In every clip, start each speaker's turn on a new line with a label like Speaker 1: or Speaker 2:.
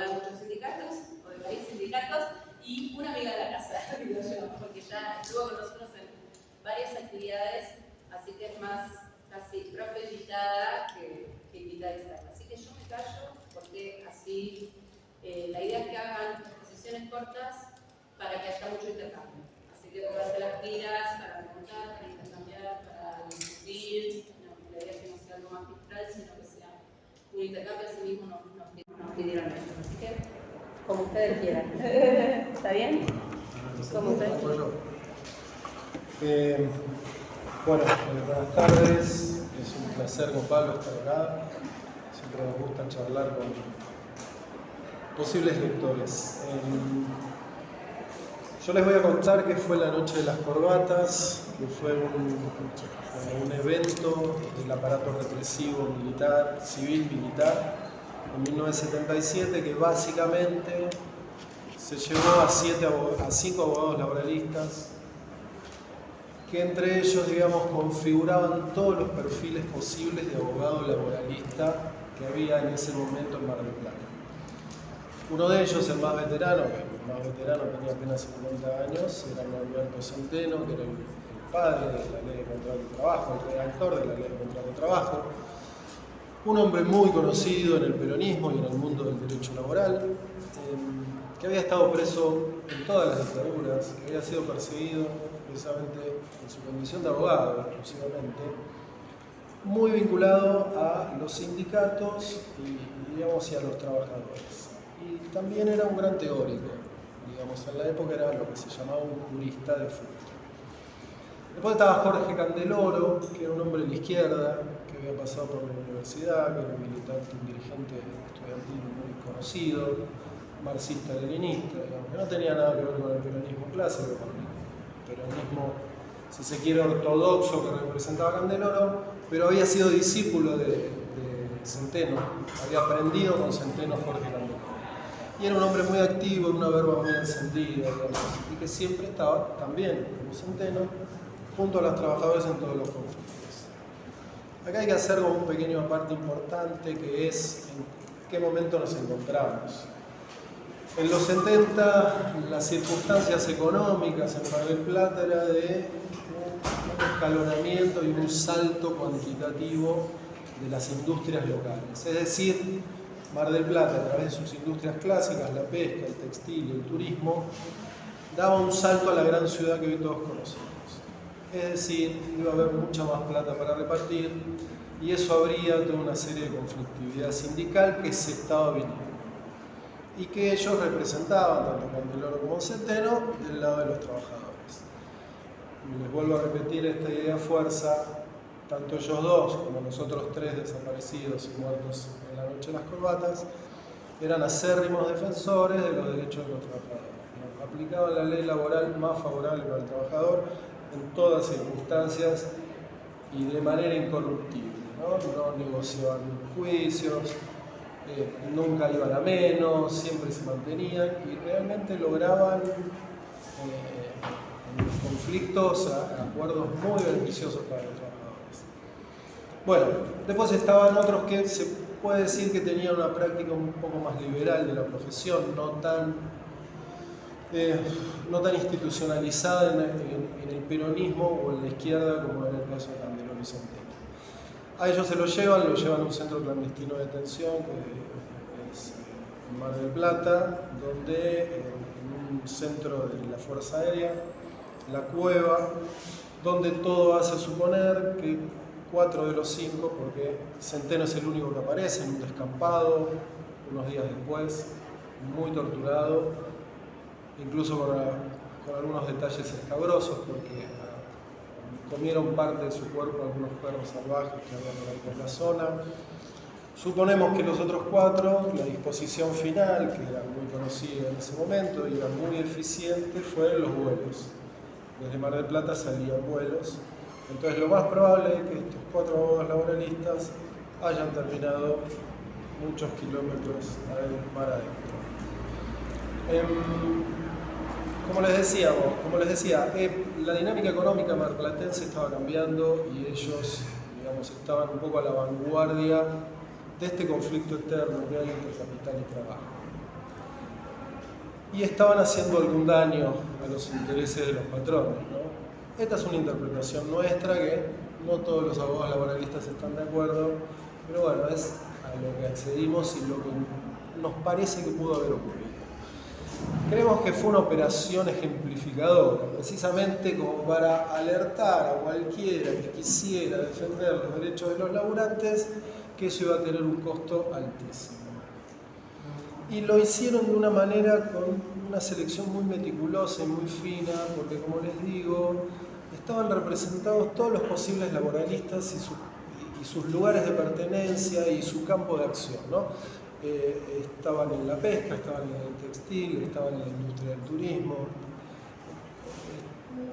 Speaker 1: abogada de muchos sindicatos, o de varios sindicatos, y una amiga de la casa, digo yo, porque ya estuvo con nosotros en varias actividades, así que es más casi profe invitada que invitada externa. Así que yo me callo, porque así la idea es que hagan exposiciones cortas para que haya mucho intercambio. Así que pónganse las pilas para preguntar, para intercambiar, para discutir. No, la idea es que no sea algo magistral, sino que sea un intercambio. Así mismo nos pidieron ellos. Así que, como ustedes quieran. ¿Está bien? Como ustedes quieran.
Speaker 2: Bueno, buenas tardes. Es un placer con Pablo estar acá. Siempre nos gusta charlar con posibles lectores. Yo les voy a contar que fue la Noche de las Corbatas, que fue un evento del aparato represivo militar, civil-militar, en 1977, que básicamente se llevó a 5 abogados laboralistas, que entre ellos, digamos, configuraban todos los perfiles posibles de abogado laboralista que había en ese momento en Mar del Plata. Uno de ellos, el más veterano, tenía apenas 50 años, era Norberto Centeno, que era el padre de la ley de contrato de trabajo, el redactor de la ley de contrato de trabajo. Un hombre muy conocido en el peronismo y en el mundo del derecho laboral, que había estado preso en todas las dictaduras, que había sido perseguido precisamente en su condición de abogado, exclusivamente, muy vinculado a los sindicatos y a los trabajadores. Y también era un gran teórico, digamos, en la época era lo que se llamaba un jurista de fútbol. Después estaba Jorge Candeloro, que era un hombre de la izquierda, que había pasado por la universidad, que era un militante, un dirigente estudiantil muy conocido, marxista-leninista, digamos, que no tenía nada que ver con el peronismo clásico, con el peronismo, si se quiere, ortodoxo que representaba Candeloro, pero había sido discípulo de Centeno, había aprendido con Centeno Jorge Candeloro. Y era un hombre muy activo, una verba muy encendida, digamos, y que siempre estaba también, como Centeno, junto a los trabajadores en todos los conflictos. Acá hay que hacer un pequeño aparte importante, que es en qué momento nos encontramos. En los 70, las circunstancias económicas en Mar del Plata era de un escalonamiento y un salto cuantitativo de las industrias locales. Es decir, Mar del Plata, a través de sus industrias clásicas, la pesca, el textil y el turismo, daba un salto a la gran ciudad que hoy todos conocemos. Es decir, iba a haber mucha más plata para repartir y eso abría toda una serie de conflictividad sindical que se estaba viniendo y que ellos representaban, tanto Candeloro como Centeno, del lado de los trabajadores. Les vuelvo a repetir esta idea fuerza. Tanto ellos dos como los otros 3 desaparecidos y muertos en la Noche de las Corbatas eran acérrimos defensores de los derechos de los trabajadores. Aplicaban la ley laboral más favorable para el trabajador en todas circunstancias y de manera incorruptible. No negociaban juicios, nunca iban a menos, siempre se mantenían y realmente lograban en los conflictos acuerdos muy beneficiosos para los trabajadores. Bueno, después estaban otros que se puede decir que tenían una práctica un poco más liberal de la profesión, no tan institucionalizada en el peronismo o en la izquierda como era el caso de Candeloro y Centeno. A ellos se lo llevan a un centro clandestino de detención que es en Mar del Plata, donde en un centro de la Fuerza Aérea, la Cueva, donde todo hace suponer que 4 de los 5, porque Centeno es el único que aparece en un descampado, unos días después, muy torturado, incluso con algunos detalles escabrosos, porque comieron parte de su cuerpo algunos perros salvajes que había por ahí por la zona. Suponemos que los otros 4, la disposición final, que era muy conocida en ese momento y era muy eficiente, fueron los vuelos. Desde Mar del Plata salían vuelos. Entonces lo más probable es que estos 4 abogados laboralistas hayan terminado muchos kilómetros mar adentro. Como les decía, la dinámica económica marplatense estaba cambiando y ellos, digamos, estaban un poco a la vanguardia de este conflicto eterno que hay entre capital y trabajo. y estaban haciendo algún daño a los intereses de los patrones, ¿no? Esta es una interpretación nuestra que no todos los abogados laboralistas están de acuerdo, pero bueno, es a lo que accedimos y lo que nos parece que pudo haber ocurrido. Creemos que fue una operación ejemplificadora, precisamente como para alertar a cualquiera que quisiera defender los derechos de los laburantes que eso iba a tener un costo altísimo. Y lo hicieron de una manera con una selección muy meticulosa y muy fina, porque como les digo, estaban representados todos los posibles laboralistas y sus lugares de pertenencia y su campo de acción, ¿no? Estaban en la pesca, estaban en el textil, estaban en la industria del turismo.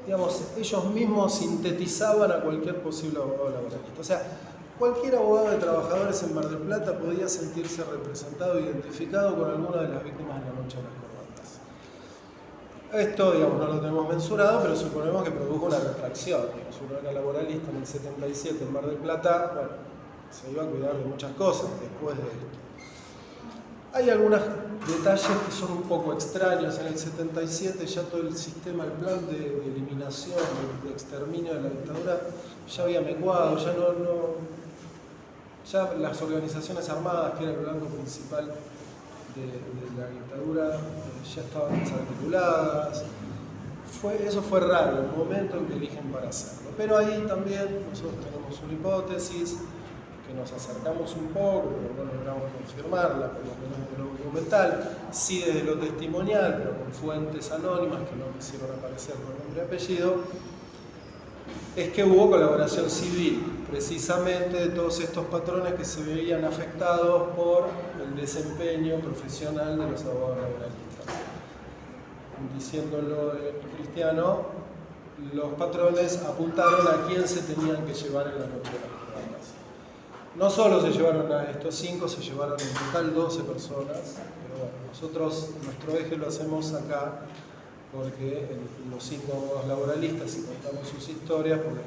Speaker 2: Digamos, ellos mismos sintetizaban a cualquier posible abogado laboralista. O sea, cualquier abogado de trabajadores en Mar del Plata podía sentirse representado e identificado con alguna de las víctimas de la noche de las corbatas. Esto, digamos, no lo tenemos mensurado, pero suponemos que produjo una retracción. Uno era laboralista en el 77 en Mar del Plata, bueno, se iba a cuidar de muchas cosas después de esto. Hay algunos detalles que son un poco extraños. En el 77 ya todo el sistema, el plan de eliminación, de exterminio de la dictadura ya había menguado, ya las organizaciones armadas, que era el blanco principal de la dictadura, ya estaban desarticuladas. Eso fue raro, el momento en que eligen para hacerlo. Pero ahí también nosotros tenemos una hipótesis, que nos acercamos un poco, pero no logramos confirmarla, por lo menos desde lo documental, sí desde lo testimonial, pero con fuentes anónimas que no quisieron aparecer con nombre y apellido, es que hubo colaboración civil, precisamente de todos estos patrones que se veían afectados por el desempeño profesional de los abogados laboralistas. Diciéndolo en cristiano, los patrones apuntaron a quién se tenían que llevar en la noche de las corbatas. No solo se llevaron a estos 5, se llevaron en total 12 personas, pero bueno, nosotros nuestro eje lo hacemos acá porque los 5 abogados laboralistas, y contamos sus historias, porque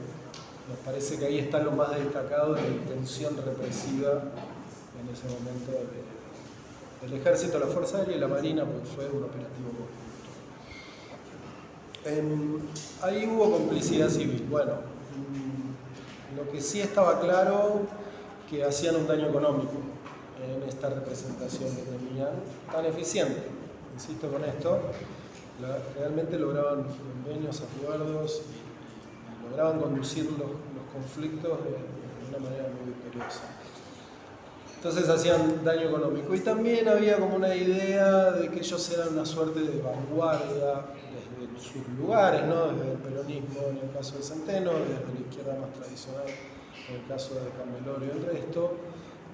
Speaker 2: nos parece que ahí está lo más destacado de la intención represiva en ese momento del Ejército, la Fuerza Aérea y la Marina, porque fue un operativo conjunto. Ahí hubo complicidad civil. Bueno, lo que sí estaba claro, que hacían un daño económico en esta representación que tenían tan eficiente. Insisto con esto, realmente lograban convenios, acuerdos y lograban conducir los conflictos de una manera muy victoriosa. Entonces hacían daño económico. Y también había como una idea de que ellos eran una suerte de vanguardia desde sus lugares, ¿no? Desde el peronismo en el caso de Centeno, desde la izquierda más tradicional en el caso de Camelorio y el resto.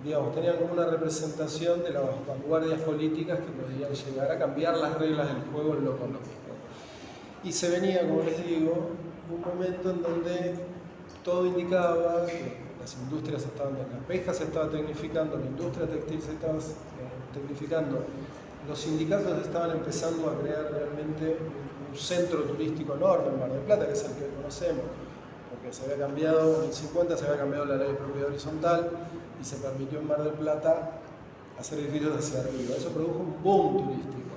Speaker 2: Digamos, tenían como una representación de las vanguardias políticas que podían llegar a cambiar las reglas del juego en lo económico. Y se venía, como les digo, un momento en donde todo indicaba que las industrias la pesca se estaba tecnificando, la industria textil se estaba tecnificando, los sindicatos estaban empezando a crear realmente un centro turístico enorme en Mar del Plata, que es el que conocemos, porque se había cambiado, en el 50 se había cambiado la ley de propiedad horizontal y se permitió en Mar del Plata hacer edificios hacia arriba. Eso produjo un boom turístico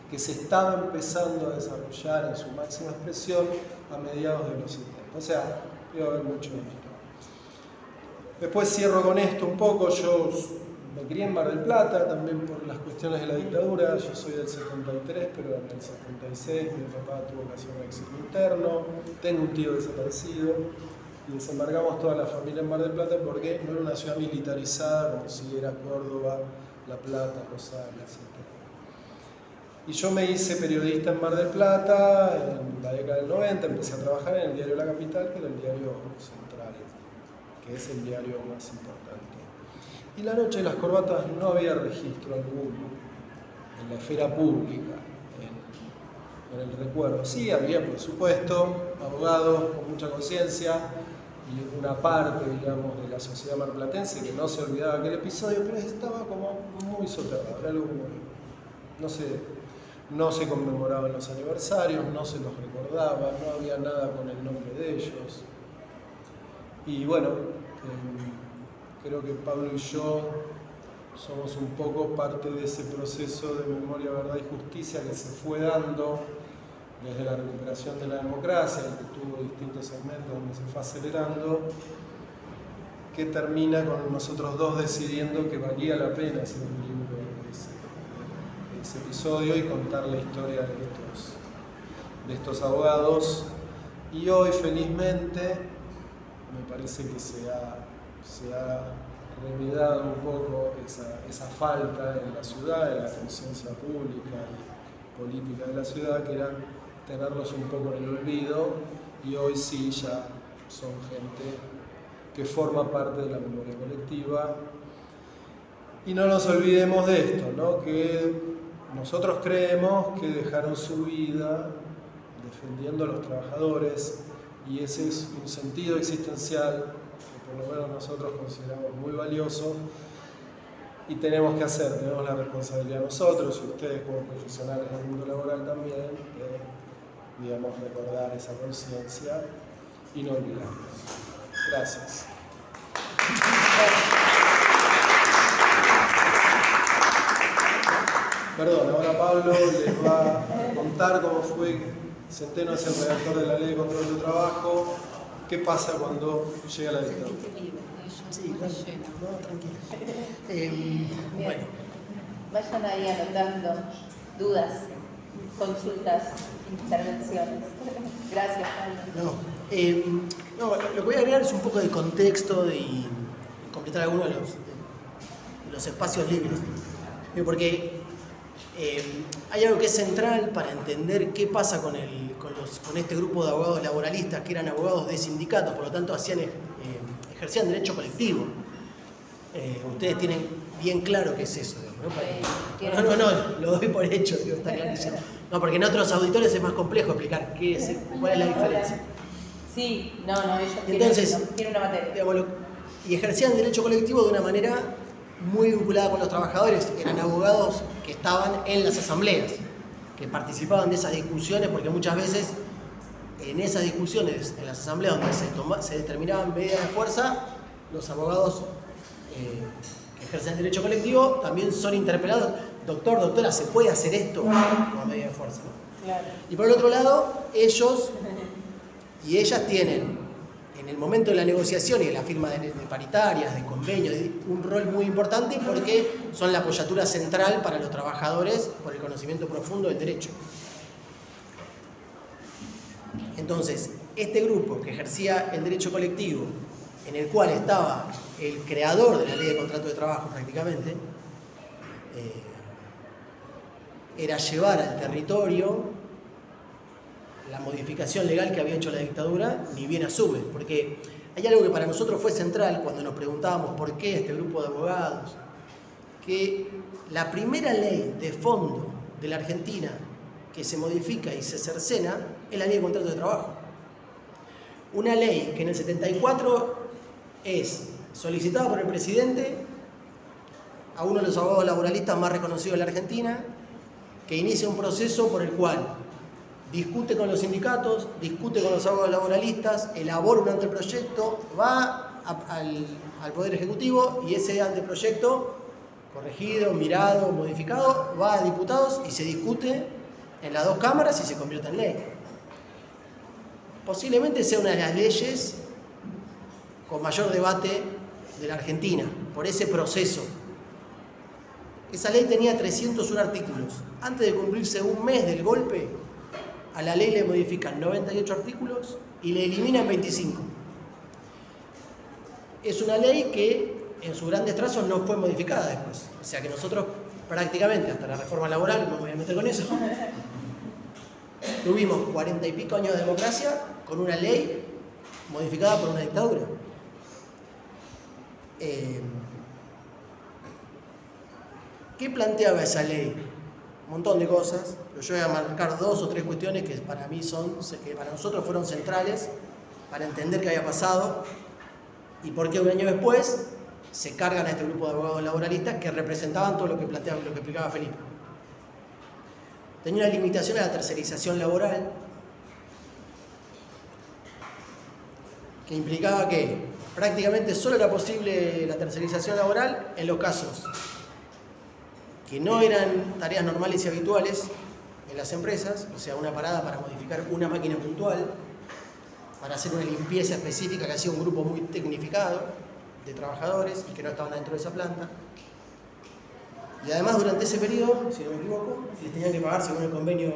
Speaker 2: que se estaba empezando a desarrollar en su máxima expresión a mediados de los 70. O sea, iba a haber mucho de esto. Después cierro con esto un poco. Yo me crié en Mar del Plata, también por las cuestiones de la dictadura. Yo soy del 73, pero en el 76 mi papá tuvo que hacer un exilio interno. Tengo un tío desaparecido. Y desembarcamos toda la familia en Mar del Plata porque no era una ciudad militarizada como si era Córdoba, La Plata, Rosario, etc. Y yo me hice periodista en Mar del Plata en la década del 90, empecé a trabajar en el diario La Capital, que era el diario central, que es el diario más importante. Y la noche de las corbatas no había registro alguno en la esfera pública, en el recuerdo. Sí había, por supuesto, abogados con mucha conciencia y una parte, digamos, de la sociedad marplatense que no se olvidaba de aquel episodio, pero estaba como muy soterrado, era algo como, no se conmemoraban los aniversarios, no se los recordaba, no había nada con el nombre de ellos. Y bueno, creo que Pablo y yo somos un poco parte de ese proceso de memoria, verdad y justicia que se fue dando desde la recuperación de la democracia, que tuvo distintos segmentos donde se fue acelerando, que termina con nosotros dos decidiendo que valía la pena hacer un libro de ese episodio y contar la historia de estos abogados. Y hoy, felizmente, me parece que se ha remediado un poco esa falta en la ciudad, en la conciencia pública y política de la ciudad, que era tenerlos un poco en el olvido, y hoy sí ya son gente que forma parte de la memoria colectiva. Y no nos olvidemos de esto, ¿no? Que nosotros creemos que dejaron su vida defendiendo a los trabajadores, y ese es un sentido existencial que por lo menos nosotros consideramos muy valioso y tenemos que hacer, tenemos la responsabilidad nosotros y ustedes como profesionales del mundo laboral también de, digamos, recordar esa conciencia y no olvidarnos. Gracias. Perdón, ahora Pablo les va a contar cómo fue. Centeno es el redactor de la Ley de Control de Trabajo. ¿Qué pasa cuando llega la dictadura?
Speaker 3: Sí, no, tranquilo. Bueno.
Speaker 1: Vayan ahí anotando dudas, consultas, intervenciones. Gracias, Pablo.
Speaker 3: Lo que voy a agregar es un poco de contexto y completar algunos de los espacios libres. Porque hay algo que es central para entender qué pasa con este grupo de abogados laboralistas que eran abogados de sindicatos, por lo tanto ejercían derecho colectivo. Ustedes tienen bien claro qué es eso, ¿no? No, lo doy por hecho, digo, está clarísimo. No, porque en otros auditores es más complejo explicar cuál es la diferencia.
Speaker 1: Sí, no, ellos tienen una materia.
Speaker 3: Digamos, y ejercían derecho colectivo de una manera muy vinculada con los trabajadores. Eran abogados que estaban en las asambleas, que participaban de esas discusiones, porque muchas veces en esas discusiones, en las asambleas donde se determinaban medidas de fuerza, los abogados que ejercen derecho colectivo también son interpelados. Doctor, doctora, ¿se puede hacer esto como medida de fuerza? ¿No?
Speaker 1: Claro.
Speaker 3: Y por el otro lado, ellos y ellas tienen, en el momento de la negociación y de la firma de paritarias, de convenios, un rol muy importante porque son la apoyatura central para los trabajadores por el conocimiento profundo del derecho. Entonces, este grupo que ejercía el derecho colectivo, en el cual estaba el creador de la ley de contrato de trabajo prácticamente, era llevar al territorio la modificación legal que había hecho la dictadura, ni bien asume, porque hay algo que para nosotros fue central cuando nos preguntábamos por qué este grupo de abogados, que la primera ley de fondo de la Argentina que se modifica y se cercena es la ley de contrato de trabajo. Una ley que en el 74 es solicitada por el presidente a uno de los abogados laboralistas más reconocidos de la Argentina, que inicia un proceso por el cual discute con los sindicatos, discute con los abogados laboralistas, elabora un anteproyecto, va al Poder Ejecutivo y ese anteproyecto, corregido, mirado, modificado, va a diputados y se discute en las dos cámaras y se convierte en ley. Posiblemente sea una de las leyes con mayor debate de la Argentina, por ese proceso. Esa ley tenía 301 artículos. Antes de cumplirse un mes del golpe, a la ley le modifican 98 artículos y le eliminan 25. Es una ley que en sus grandes trazos no fue modificada después. O sea que nosotros prácticamente, hasta la reforma laboral, no me voy a meter con eso, tuvimos 40 y pico años de democracia con una ley modificada por una dictadura. ¿Qué planteaba esa ley? Un montón de cosas, pero yo voy a marcar 2 o 3 cuestiones que para mí que para nosotros fueron centrales para entender qué había pasado y por qué un año después se cargan a este grupo de abogados laboralistas que representaban todo lo que planteaba, lo que explicaba Felipe. Tenía una limitación a la tercerización laboral que implicaba que prácticamente solo era posible la tercerización laboral en los casos que no eran tareas normales y habituales en las empresas, o sea, una parada para modificar una máquina puntual, para hacer una limpieza específica que hacía un grupo muy tecnificado de trabajadores y que no estaban dentro de esa planta. Y además durante ese periodo, si no me equivoco, les tenían que pagar según el convenio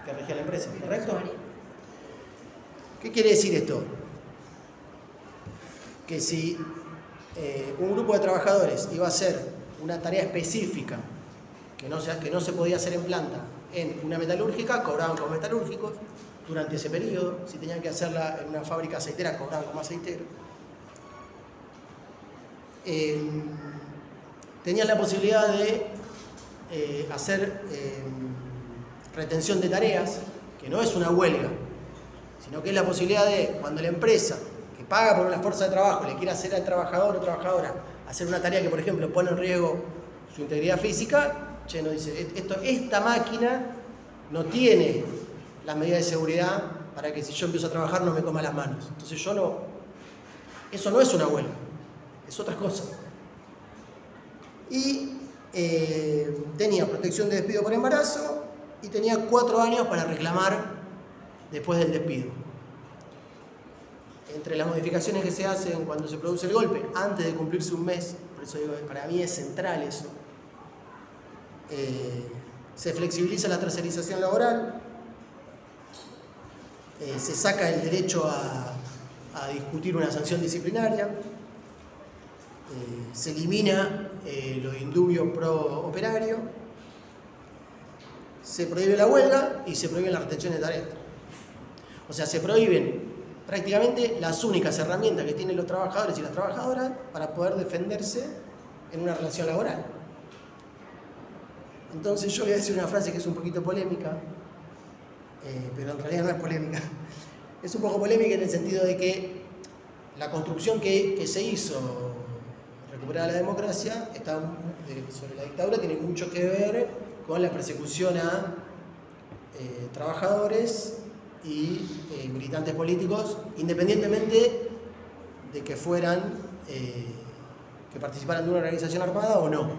Speaker 3: que regía la empresa, ¿correcto? ¿Qué quiere decir esto? Que si un grupo de trabajadores iba a hacer una tarea específica que no se podía hacer en planta en una metalúrgica, cobraban como metalúrgicos durante ese periodo. Si tenían que hacerla en una fábrica aceitera, cobraban como aceiteros. Tenían la posibilidad de hacer retención de tareas, que no es una huelga, sino que es la posibilidad de, cuando la empresa que paga por una fuerza de trabajo le quiere hacer al trabajador o trabajadora hacer una tarea que, por ejemplo, pone en riesgo su integridad física, no dice, esta máquina no tiene las medidas de seguridad para que si yo empiezo a trabajar no me coma las manos. Entonces eso no es una huelga, es otra cosa. Y tenía protección de despido por embarazo y tenía 4 años para reclamar después del despido. Entre las modificaciones que se hacen cuando se produce el golpe, antes de cumplirse un mes, por eso digo que para mí es central eso, se flexibiliza la tercerización laboral, se saca el derecho a discutir una sanción disciplinaria, se elimina lo de indubio pro operario, se prohíbe la huelga y se prohíben las retenciones de tareas. O sea, se prohíben prácticamente las únicas herramientas que tienen los trabajadores y las trabajadoras para poder defenderse en una relación laboral. Entonces yo voy a decir una frase que es un poquito polémica, pero en realidad no es polémica. Es un poco polémica en el sentido de que la construcción que se hizo recuperar la democracia sobre la dictadura tiene mucho que ver con la persecución a trabajadores y militantes políticos, independientemente de que que participaran de una organización armada o no.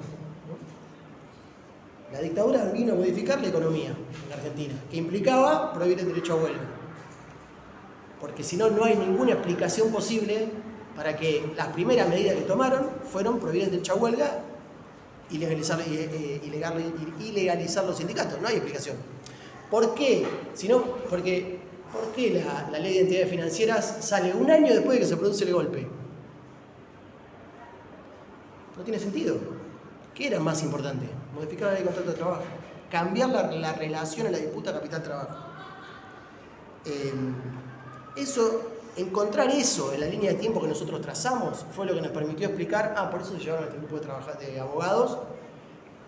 Speaker 3: La dictadura vino a modificar la economía en la Argentina, que implicaba prohibir el derecho a huelga. Porque si no, no hay ninguna explicación posible para que las primeras medidas que tomaron fueron prohibir el derecho a huelga y ilegalizar los sindicatos. No hay explicación. ¿Por qué? ¿Por qué la ley de entidades financieras sale un año después de que se produce el golpe? No tiene sentido. ¿Qué era más importante? Modificar la ley de contrato de trabajo. Cambiar la relación en la disputa capital-trabajo. Encontrar eso en la línea de tiempo que nosotros trazamos fue lo que nos permitió explicar, por eso se llevaron a este grupo de abogados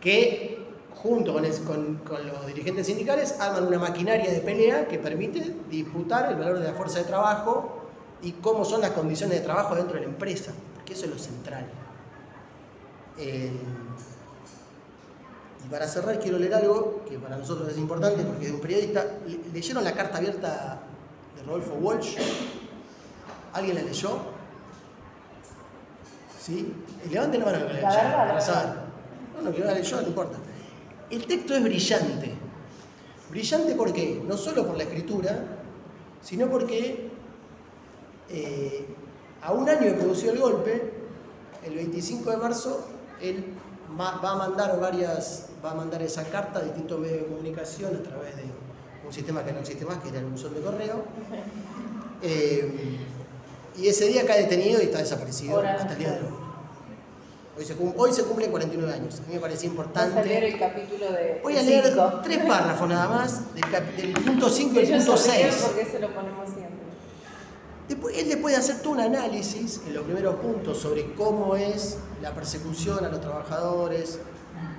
Speaker 3: que junto con los dirigentes sindicales arman una maquinaria de pelea que permite disputar el valor de la fuerza de trabajo y cómo son las condiciones de trabajo dentro de la empresa, porque eso es lo central. Y para cerrar quiero leer algo que para nosotros es importante porque es de un periodista. ¿Leyeron la carta abierta de Rodolfo Walsh? ¿Alguien la leyó? ¿Sí? Levanten la mano que la leyó. No, que no la leyó, no importa. El texto es brillante. Brillante ¿por qué? No solo por la escritura, sino porque a un año de producido el golpe, el 25 de marzo, él va a mandar esa carta a distintos medios de comunicación a través de un sistema que no existe más, que era el buzón de correo. Y ese día cae detenido y está desaparecido hasta el día de hoy. Hoy se cumplen 49 años. A mí me parecía importante.
Speaker 1: Vas a leer el capítulo de
Speaker 3: Voy a leer 3 párrafos nada más, del punto 5 y el punto 6.
Speaker 1: Porque se lo ponemos siempre.
Speaker 3: Él después de hacer todo un análisis en los primeros puntos sobre cómo es la persecución a los trabajadores,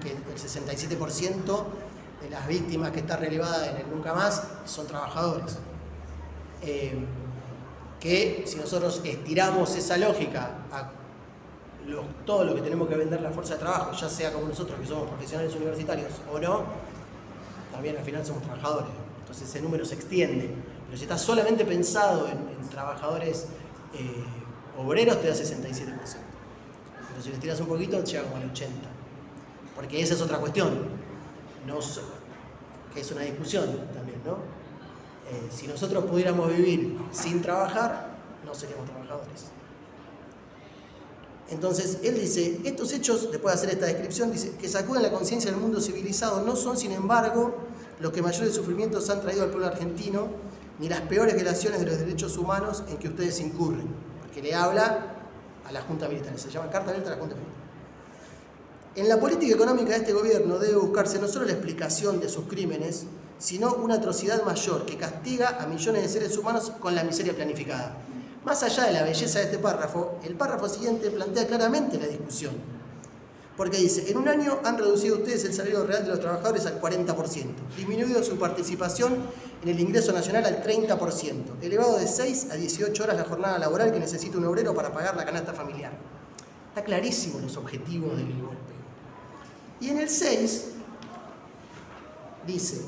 Speaker 3: que el 67% de las víctimas que está relevada en el Nunca Más son trabajadores. Que si nosotros estiramos esa lógica a todo lo que tenemos que vender la fuerza de trabajo, ya sea como nosotros que somos profesionales universitarios o no, también al final somos trabajadores. Entonces ese número se extiende. Pero si está solamente pensado en trabajadores obreros, te da 67%. Pero si le estiras un poquito, llega como al 80%. Porque esa es otra cuestión, que es una discusión también, ¿no? Si nosotros pudiéramos vivir sin trabajar, no seríamos trabajadores. Entonces, él dice, estos hechos, después de hacer esta descripción, dice, que sacuden la conciencia del mundo civilizado, no son, sin embargo, los que mayores sufrimientos han traído al pueblo argentino, ni las peores violaciones de los derechos humanos en que ustedes incurren. Porque le habla a la Junta Militar, se llama Carta Abierta a la Junta Militar. En la política económica de este gobierno debe buscarse no solo la explicación de sus crímenes, sino una atrocidad mayor que castiga a millones de seres humanos con la miseria planificada. Más allá de la belleza de este párrafo, el párrafo siguiente plantea claramente la discusión. Porque dice, en un año han reducido ustedes el salario real de los trabajadores al 40%, disminuido su participación en el ingreso nacional al 30%, elevado de 6 a 18 horas la jornada laboral que necesita un obrero para pagar la canasta familiar. Está clarísimo los objetivos del golpe. Y en el 6 dice,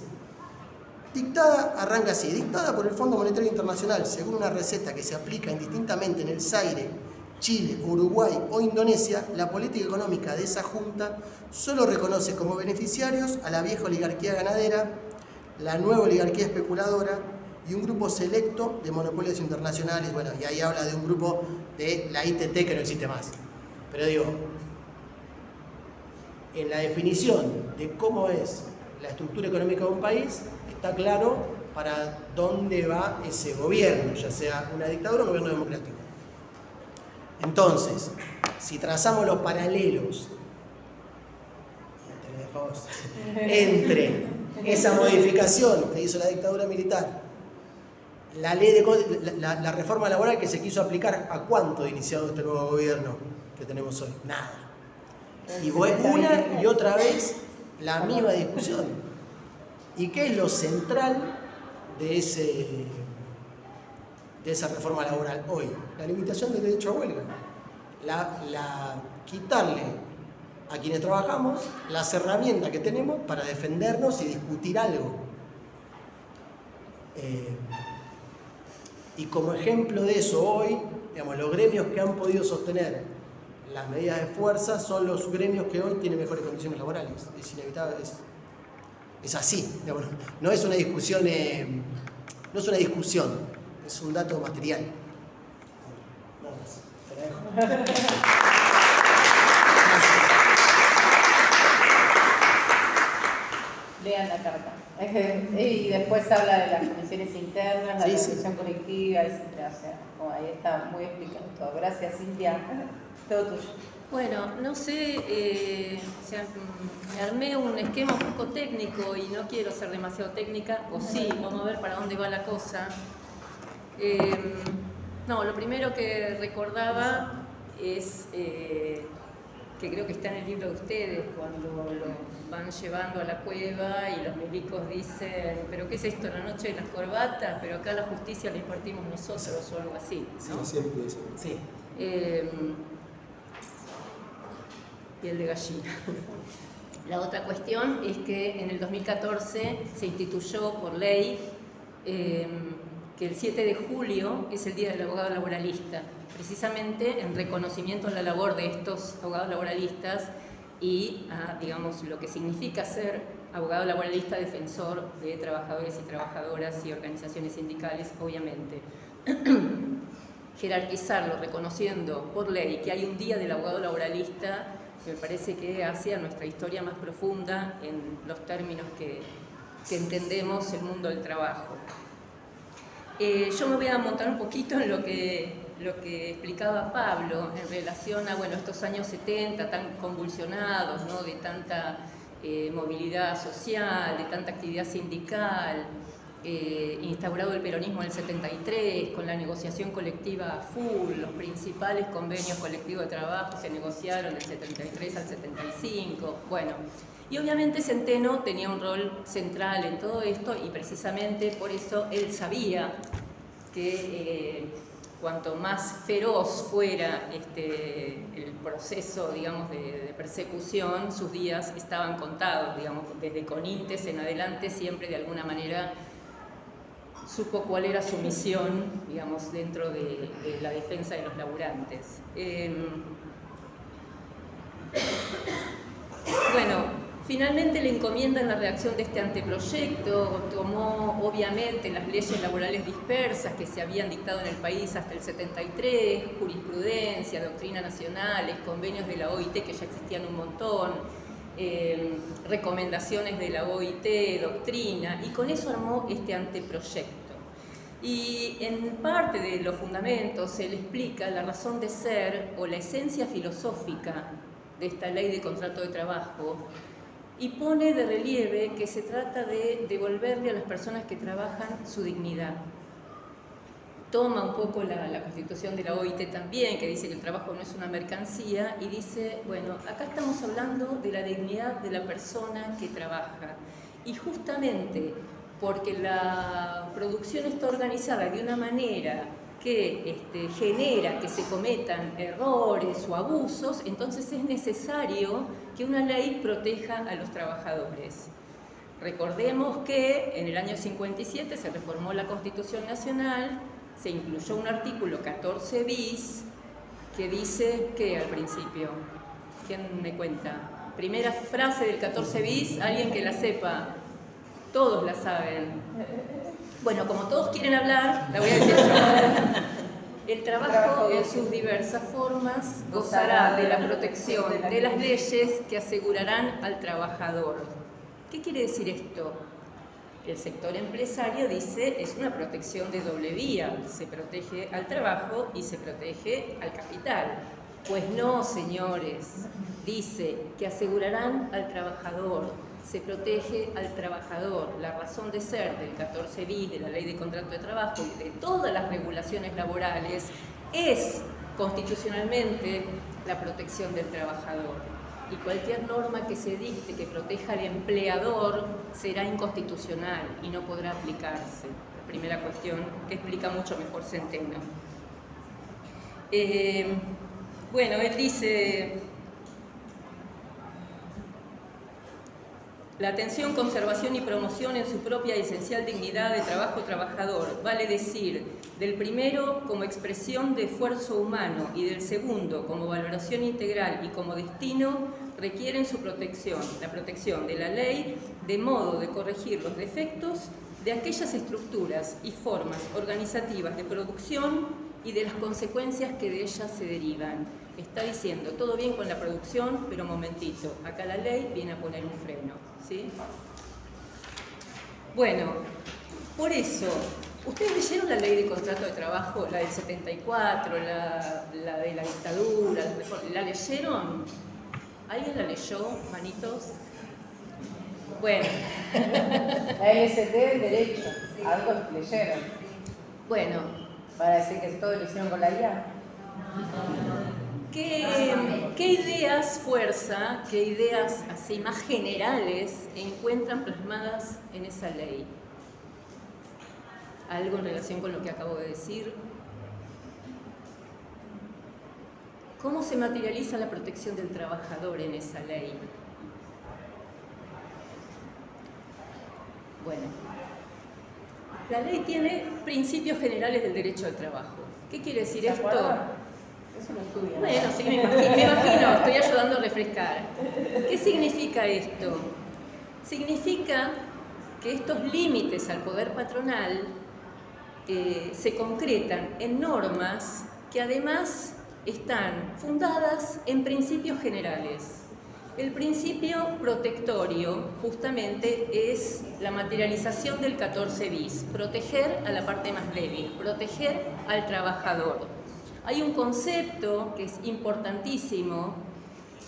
Speaker 3: arranca así, dictada por el Fondo Monetario Internacional según una receta que se aplica indistintamente en el Zaire, Chile, Uruguay o Indonesia, la política económica de esa junta solo reconoce como beneficiarios a la vieja oligarquía ganadera, la nueva oligarquía especuladora y un grupo selecto de monopolios internacionales. Bueno, y ahí habla de un grupo de la ITT que no existe más. Pero digo, en la definición de cómo es la estructura económica de un país, está claro para dónde va ese gobierno, ya sea una dictadura o un gobierno democrático. Entonces, si trazamos los paralelos entre esa modificación que hizo la dictadura militar, la reforma laboral que se quiso aplicar, ¿a cuánto ha iniciado este nuevo gobierno que tenemos hoy? Nada. Y una y otra vez la misma discusión. ¿Y qué es lo central de esa reforma laboral hoy? La limitación del derecho a huelga. Quitarle a quienes trabajamos las herramientas que tenemos para defendernos y discutir algo. Y como ejemplo de eso hoy, digamos, los gremios que han podido sostener las medidas de fuerza son los gremios que hoy tienen mejores condiciones laborales. Es inevitable, es así. Digamos, no es una discusión, es un dato material. Nada más. Te la dejo.
Speaker 1: Lean la carta. Y después habla de las comisiones internas, la negociación colectiva, etc. O sea, como ahí está muy explicado todo. Gracias, Cintia. Todo tuyo.
Speaker 4: Bueno, no sé, o sea, me armé un esquema un poco técnico y no quiero ser demasiado técnica, o sí, vamos a ver para dónde va la cosa. No, lo primero que recordaba es que creo que está en el libro de ustedes, cuando los van llevando a la cueva y los milicos dicen, ¿pero qué es esto, la noche de las corbatas? Pero acá la justicia la impartimos nosotros o algo así, ¿no?
Speaker 2: Sí, siempre eso.
Speaker 3: Sí.
Speaker 4: Piel de gallina. La otra cuestión es que en el 2014 se instituyó por ley que el 7 de julio es el Día del Abogado Laboralista, precisamente en reconocimiento a la labor de estos abogados laboralistas y a, digamos, lo que significa ser abogado laboralista, defensor de trabajadores y trabajadoras y organizaciones sindicales, obviamente. Jerarquizarlo, reconociendo por ley que hay un Día del Abogado Laboralista, me parece que hace a nuestra historia más profunda en los términos que entendemos el mundo del trabajo. Yo me voy a montar un poquito en lo que explicaba Pablo en relación a estos años 70 tan convulsionados, ¿no? De tanta movilidad social, de tanta actividad sindical, instaurado el peronismo en el 73, con la negociación colectiva a full, los principales convenios colectivos de trabajo se negociaron del 73 al 75, bueno. Y obviamente Centeno tenía un rol central en todo esto y precisamente por eso él sabía que cuanto más feroz fuera el proceso, digamos, de persecución, sus días estaban contados, digamos, desde Conintes en adelante siempre de alguna manera supo cuál era su misión, digamos, dentro de la defensa de los laburantes. Bueno, finalmente le encomiendan la redacción de este anteproyecto, tomó obviamente las leyes laborales dispersas que se habían dictado en el país hasta el 73, jurisprudencia, doctrina nacionales, convenios de la OIT que ya existían un montón, recomendaciones de la OIT, doctrina, y con eso armó este anteproyecto. Y en parte de los fundamentos se le explica la razón de ser o la esencia filosófica de esta ley de contrato de trabajo y pone de relieve que se trata de devolverle a las personas que trabajan su dignidad. Toma un poco la constitución de la OIT también, que dice que el trabajo no es una mercancía, y dice, bueno, acá estamos hablando de la dignidad de la persona que trabaja. Y justamente porque la producción está organizada de una manera que genera que se cometan errores o abusos, entonces es necesario que una ley proteja a los trabajadores. Recordemos que en el año 57 se reformó la Constitución Nacional, se incluyó un artículo 14 bis que dice que al principio, ¿quién me cuenta? Primera frase del 14 bis, alguien que la sepa, todos la saben. Bueno, como todos quieren hablar, la voy a decir yo. El trabajo en sus diversas formas gozará de la protección de las leyes que asegurarán al trabajador. ¿Qué quiere decir esto? El sector empresario dice es una protección de doble vía, se protege al trabajo y se protege al capital. Pues no, señores, dice que asegurarán al trabajador, se protege al trabajador. La razón de ser del 14 bis de la Ley de Contrato de Trabajo y de todas las regulaciones laborales es constitucionalmente la protección del trabajador. Y cualquier norma que se dicte que proteja al empleador será inconstitucional y no podrá aplicarse. Primera cuestión que explica mucho mejor Centeno. Bueno, él dice: la atención, conservación y promoción en su propia y esencial dignidad de trabajo-trabajador, vale decir, del primero como expresión de esfuerzo humano y del segundo como valoración integral y como destino, requieren su protección, la protección de la ley, de modo de corregir los defectos de aquellas estructuras y formas organizativas de producción y de las consecuencias que de ellas se derivan. Está diciendo, todo bien con la producción, pero momentito, acá la ley viene a poner un freno, ¿sí? Bueno, por eso, ¿ustedes leyeron la ley de contrato de trabajo, la del 74, la de la dictadura, la leyeron? ¿Alguien la leyó, manitos? Bueno.
Speaker 5: La LST del derecho, algo leyeron.
Speaker 4: Bueno.
Speaker 5: Para decir que todo lo hicieron con la IA.
Speaker 4: ¿Qué ideas fuerza, qué ideas así más generales encuentran plasmadas en esa ley? ¿Algo en relación con lo que acabo de decir? ¿Cómo se materializa la protección del trabajador en esa ley? Bueno, la ley tiene principios generales del derecho al trabajo. ¿Qué quiere decir esto?
Speaker 5: Eso lo estudian.
Speaker 4: Bueno, sí, me imagino, estoy ayudando a refrescar. ¿Qué significa esto? Significa que estos límites al poder patronal se concretan en normas que además están fundadas en principios generales. El principio protectorio justamente es la materialización del 14 bis, proteger a la parte más débil, proteger al trabajador. Hay un concepto que es importantísimo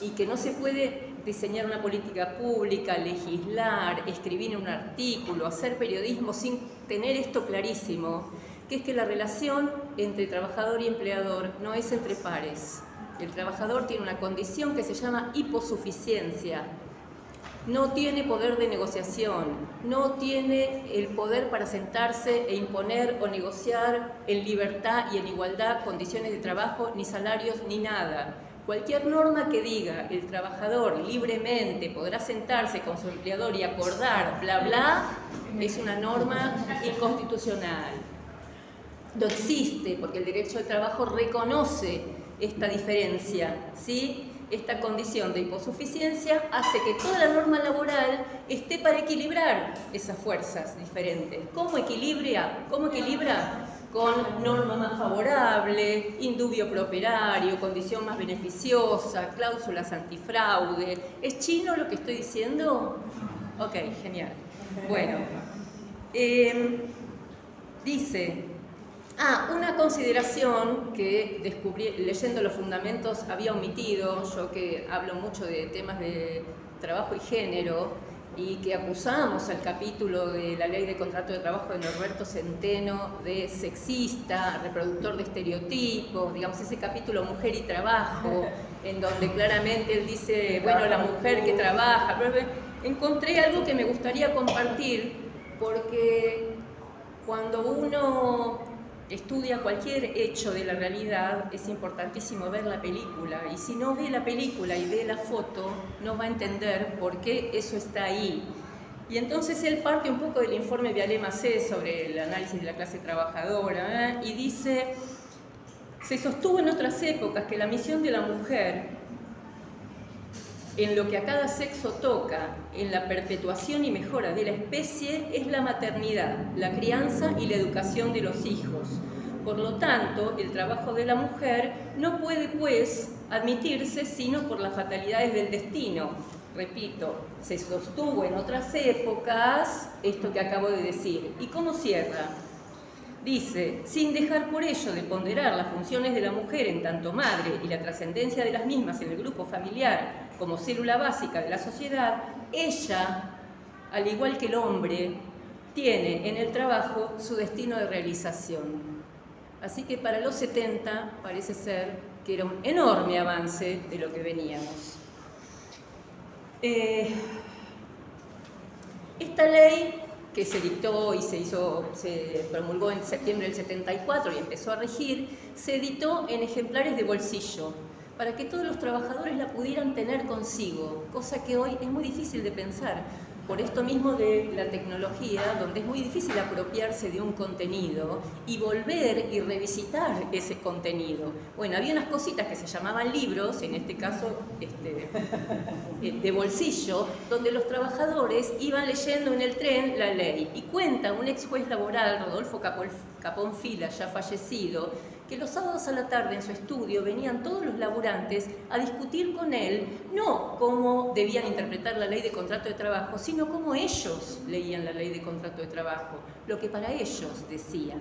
Speaker 4: y que no se puede diseñar una política pública, legislar, escribir un artículo, hacer periodismo sin tener esto clarísimo, que es que la relación entre trabajador y empleador no es entre pares. El trabajador tiene una condición que se llama hiposuficiencia. No tiene poder de negociación, no tiene el poder para sentarse e imponer o negociar en libertad y en igualdad condiciones de trabajo, ni salarios, ni nada. Cualquier norma que diga el trabajador libremente podrá sentarse con su empleador y acordar, bla, bla, es una norma inconstitucional. No existe, porque el derecho al trabajo reconoce esta diferencia, ¿sí? esta condición de hiposuficiencia hace que toda la norma laboral esté para equilibrar esas fuerzas diferentes. ¿Cómo equilibra? Con norma más favorable, indubio pro operario, condición más beneficiosa, cláusulas antifraude. ¿Es chino lo que estoy diciendo? Ok, genial. Bueno, dice, una consideración que descubrí leyendo los fundamentos había omitido, yo que hablo mucho de temas de trabajo y género, y que acusamos al capítulo de la Ley de Contrato de Trabajo de Norberto Centeno de sexista, reproductor de estereotipos, digamos, ese capítulo Mujer y Trabajo, en donde claramente él dice, bueno, la mujer que trabaja, pero encontré algo que me gustaría compartir, porque cuando uno estudia cualquier hecho de la realidad, es importantísimo ver la película, y si no ve la película y ve la foto, no va a entender por qué eso está ahí. Y entonces él parte un poco del informe Vialé-Macé sobre el análisis de la clase trabajadora, y dice, se sostuvo en otras épocas que la misión de la mujer, en lo que a cada sexo toca, en la perpetuación y mejora de la especie, es la maternidad, la crianza y la educación de los hijos. Por lo tanto, el trabajo de la mujer no puede, pues, admitirse sino por las fatalidades del destino. Repito, se sostuvo en otras épocas esto que acabo de decir. ¿Y cómo cierra? Dice, sin dejar por ello de ponderar las funciones de la mujer en tanto madre y la trascendencia de las mismas en el grupo familiar como célula básica de la sociedad, ella, al igual que el hombre, tiene en el trabajo su destino de realización. Así que para los 70 parece ser que era un enorme avance de lo que veníamos. Esta ley que se dictó y se promulgó en septiembre del 74 y empezó a regir, se editó en ejemplares de bolsillo, para que todos los trabajadores la pudieran tener consigo, cosa que hoy es muy difícil de pensar, por esto mismo de la tecnología, donde es muy difícil apropiarse de un contenido y volver y revisitar ese contenido. Bueno, había unas cositas que se llamaban libros, en este caso de bolsillo, donde los trabajadores iban leyendo en el tren la ley. Y cuenta un ex juez laboral, Rodolfo Capón Fila, ya fallecido, que los sábados a la tarde en su estudio venían todos los laburantes a discutir con él, no cómo debían interpretar la ley de contrato de trabajo, sino cómo ellos leían la ley de contrato de trabajo, lo que para ellos decía.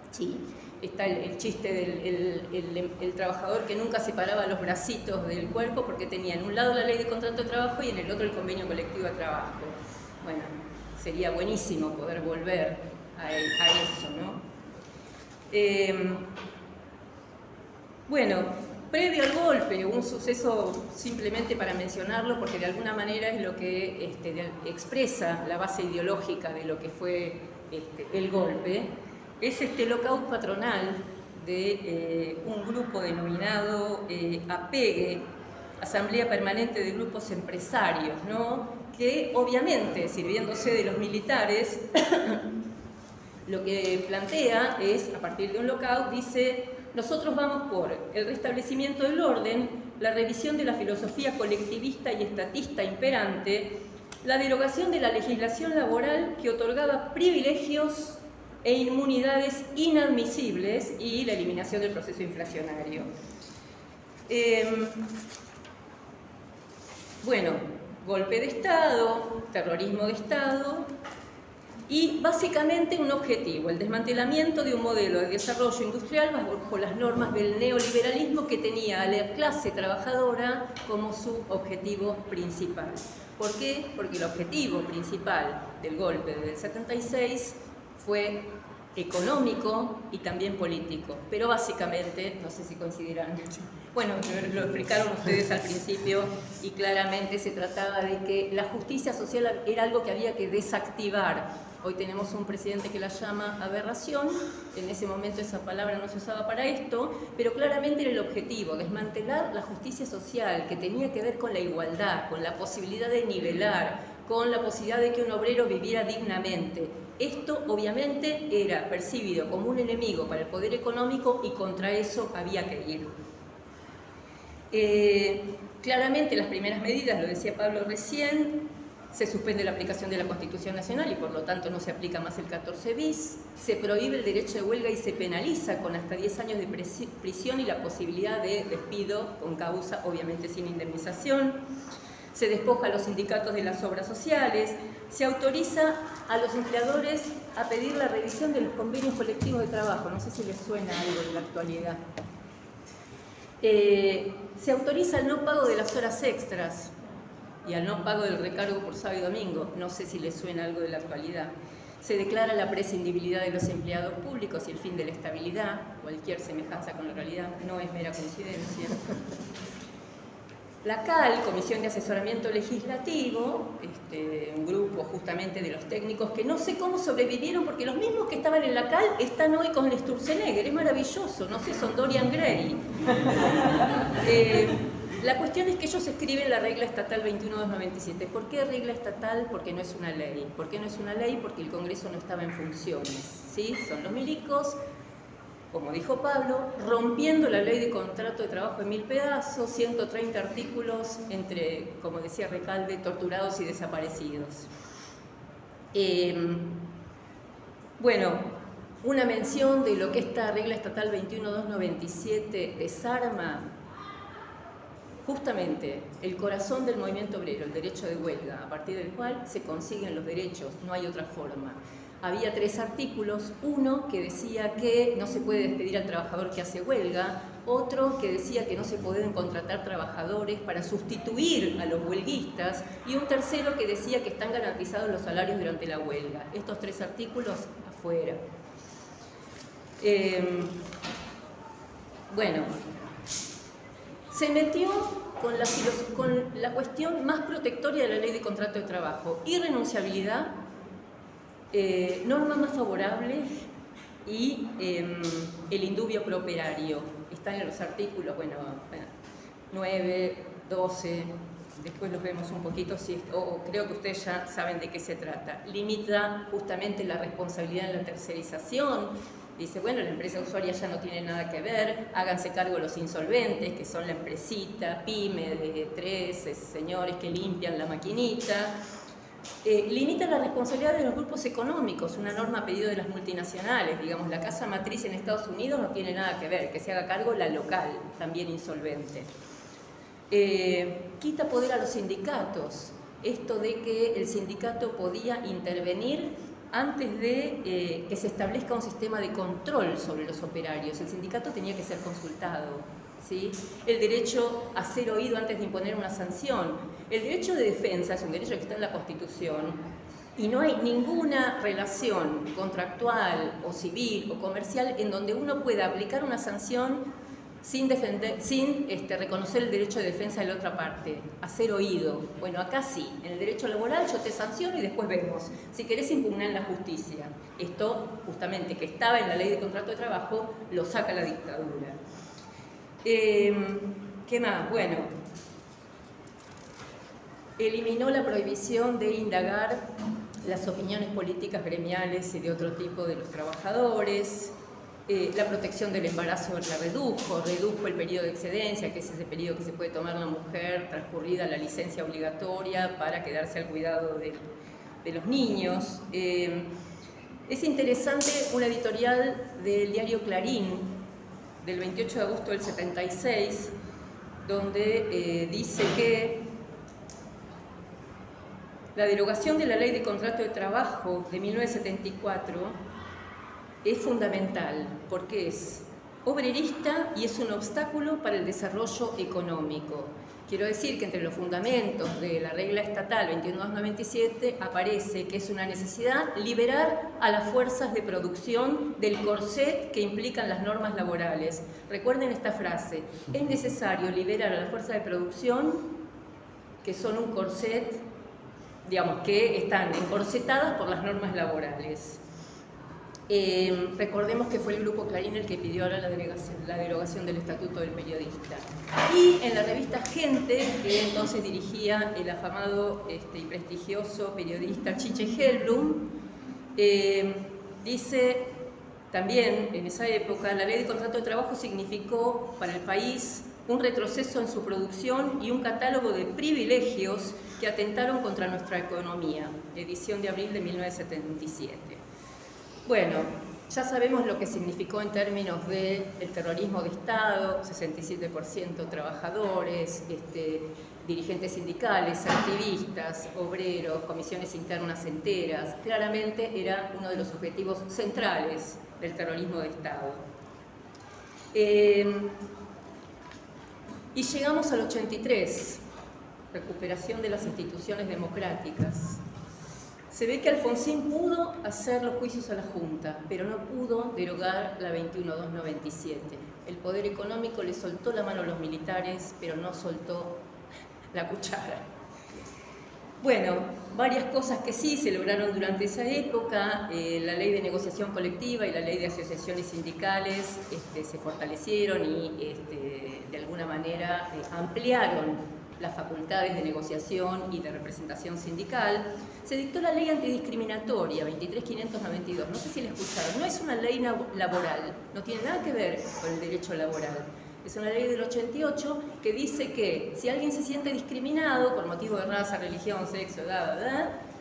Speaker 4: ¿Sí? Está el chiste del trabajador que nunca separaba los bracitos del cuerpo porque tenía en un lado la ley de contrato de trabajo y en el otro el convenio colectivo de trabajo. Bueno, sería buenísimo poder volver a eso, ¿no? Bueno, previo al golpe, un suceso simplemente para mencionarlo porque de alguna manera es lo que expresa la base ideológica de lo que fue el golpe, es lockout patronal de un grupo denominado APEGE, Asamblea Permanente de Grupos Empresarios, ¿no? Que obviamente, sirviéndose de los militares, lo que plantea es, a partir de un lockout, dice, nosotros vamos por el restablecimiento del orden, la revisión de la filosofía colectivista y estatista imperante, la derogación de la legislación laboral que otorgaba privilegios e inmunidades inadmisibles y la eliminación del proceso inflacionario. Bueno, golpe de Estado, terrorismo de Estado y básicamente un objetivo, el desmantelamiento de un modelo de desarrollo industrial bajo las normas del neoliberalismo que tenía a la clase trabajadora como su objetivo principal. ¿Por qué? Porque el objetivo principal del golpe del 76 fue económico y también político, pero básicamente, no sé si coincidirán, bueno, lo explicaron ustedes al principio y claramente se trataba de que la justicia social era algo que había que desactivar. Hoy tenemos un presidente que la llama aberración, en ese momento esa palabra no se usaba para esto, pero claramente era el objetivo, desmantelar la justicia social que tenía que ver con la igualdad, con la posibilidad de nivelar, con la posibilidad de que un obrero viviera dignamente. Esto obviamente era percibido como un enemigo para el poder económico y contra eso había que ir. Claramente las primeras medidas, lo decía Pablo recién, se suspende la aplicación de la Constitución Nacional y por lo tanto no se aplica más el 14 bis, se prohíbe el derecho de huelga y se penaliza con hasta 10 años de prisión y la posibilidad de despido con causa, obviamente sin indemnización, se despoja a los sindicatos de las obras sociales, se autoriza a los empleadores a pedir la revisión de los convenios colectivos de trabajo, no sé si les suena algo de la actualidad. Se autoriza el no pago de las horas extras y al no pago del recargo por sábado y domingo, no sé si les suena algo de la actualidad. Se declara la prescindibilidad de los empleados públicos y el fin de la estabilidad, cualquier semejanza con la realidad no es mera coincidencia. La CAL, Comisión de Asesoramiento Legislativo, un grupo justamente de los técnicos que no sé cómo sobrevivieron, porque los mismos que estaban en la CAL están hoy con Sturzenegger, es maravilloso, no sé, son Dorian Gray. La cuestión es que ellos escriben la regla estatal 21297. ¿Por qué regla estatal? Porque no es una ley. ¿Por qué no es una ley? Porque el Congreso no estaba en funciones, ¿sí? Son los milicos, como dijo Pablo, rompiendo la ley de contrato de trabajo en 1000 pedazos, 130 artículos entre, como decía Recalde, torturados y desaparecidos. Bueno, una mención de lo que esta regla estatal 21297 desarma, justamente el corazón del movimiento obrero, el derecho de huelga, a partir del cual se consiguen los derechos, no hay otra forma. Había 3 artículos, uno que decía que no se puede despedir al trabajador que hace huelga, otro que decía que no se pueden contratar trabajadores para sustituir a los huelguistas y un tercero que decía que están garantizados los salarios durante la huelga. Estos 3 artículos afuera. Bueno, se metió con la cuestión más protectoria de la ley de contrato de trabajo, irrenunciabilidad, norma más favorable y el indubio prooperario. Están en los artículos, bueno, 9, 12, después los vemos un poquito, creo que ustedes ya saben de qué se trata. Limita justamente la responsabilidad en la tercerización. Dice, bueno, la empresa usuaria ya no tiene nada que ver, háganse cargo los insolventes, que son la empresita, pyme de 3 señores que limpian la maquinita. Limita la responsabilidad de los grupos económicos, una norma a pedido de las multinacionales, digamos, la casa matriz en Estados Unidos no tiene nada que ver, que se haga cargo la local, también insolvente. Quita poder a los sindicatos, esto de que el sindicato podía intervenir antes de que se establezca un sistema de control sobre los operarios. El sindicato tenía que ser consultado, ¿sí? El derecho a ser oído antes de imponer una sanción. El derecho de defensa es un derecho que está en la Constitución y no hay ninguna relación contractual o civil o comercial en donde uno pueda aplicar una sanción sin reconocer el derecho de defensa de la otra parte, a ser oído. Bueno, acá sí, en el derecho laboral yo te sanciono y después vemos. Si querés impugnar en la justicia. Esto, justamente, que estaba en la ley de contrato de trabajo, lo saca la dictadura. ¿Qué más? Bueno, eliminó la prohibición de indagar las opiniones políticas gremiales y de otro tipo de los trabajadores. La protección del embarazo la redujo el periodo de excedencia, que es ese periodo que se puede tomar la mujer transcurrida la licencia obligatoria para quedarse al cuidado de los niños. Es interesante una editorial del diario Clarín, del 28 de agosto del 76, donde dice que la derogación de la Ley de Contrato de Trabajo de 1974 es fundamental porque es obrerista y es un obstáculo para el desarrollo económico. Quiero decir que entre los fundamentos de la regla estatal 21297 aparece que es una necesidad liberar a las fuerzas de producción del corset que implican las normas laborales. Recuerden esta frase, es necesario liberar a las fuerzas de producción que son un corset, digamos, que están encorsetadas por las normas laborales. Recordemos que fue el Grupo Clarín el que pidió ahora la derogación del Estatuto del Periodista. Y en la revista Gente, que entonces dirigía el afamado y prestigioso periodista Chiche Hellblum, dice también en esa época, la Ley de Contrato de Trabajo significó para el país un retroceso en su producción y un catálogo de privilegios que atentaron contra nuestra economía, edición de abril de 1977. Bueno, ya sabemos lo que significó en términos del terrorismo de Estado, 67% trabajadores, dirigentes sindicales, activistas, obreros, comisiones internas enteras. Claramente era uno de los objetivos centrales del terrorismo de Estado. Y llegamos al 83, recuperación de las instituciones democráticas. Se ve que Alfonsín pudo hacer los juicios a la Junta, pero no pudo derogar la 21.297. El poder económico le soltó la mano a los militares, pero no soltó la cuchara. Bueno, varias cosas que sí se lograron durante esa época, la ley de negociación colectiva y la ley de asociaciones sindicales se fortalecieron y de alguna manera ampliaron las facultades de negociación y de representación sindical. Se dictó la ley antidiscriminatoria 23.592, no sé si la escucharon, no es una ley laboral, no tiene nada que ver con el derecho laboral. Es una ley del 88 que dice que si alguien se siente discriminado por motivo de raza, religión, sexo,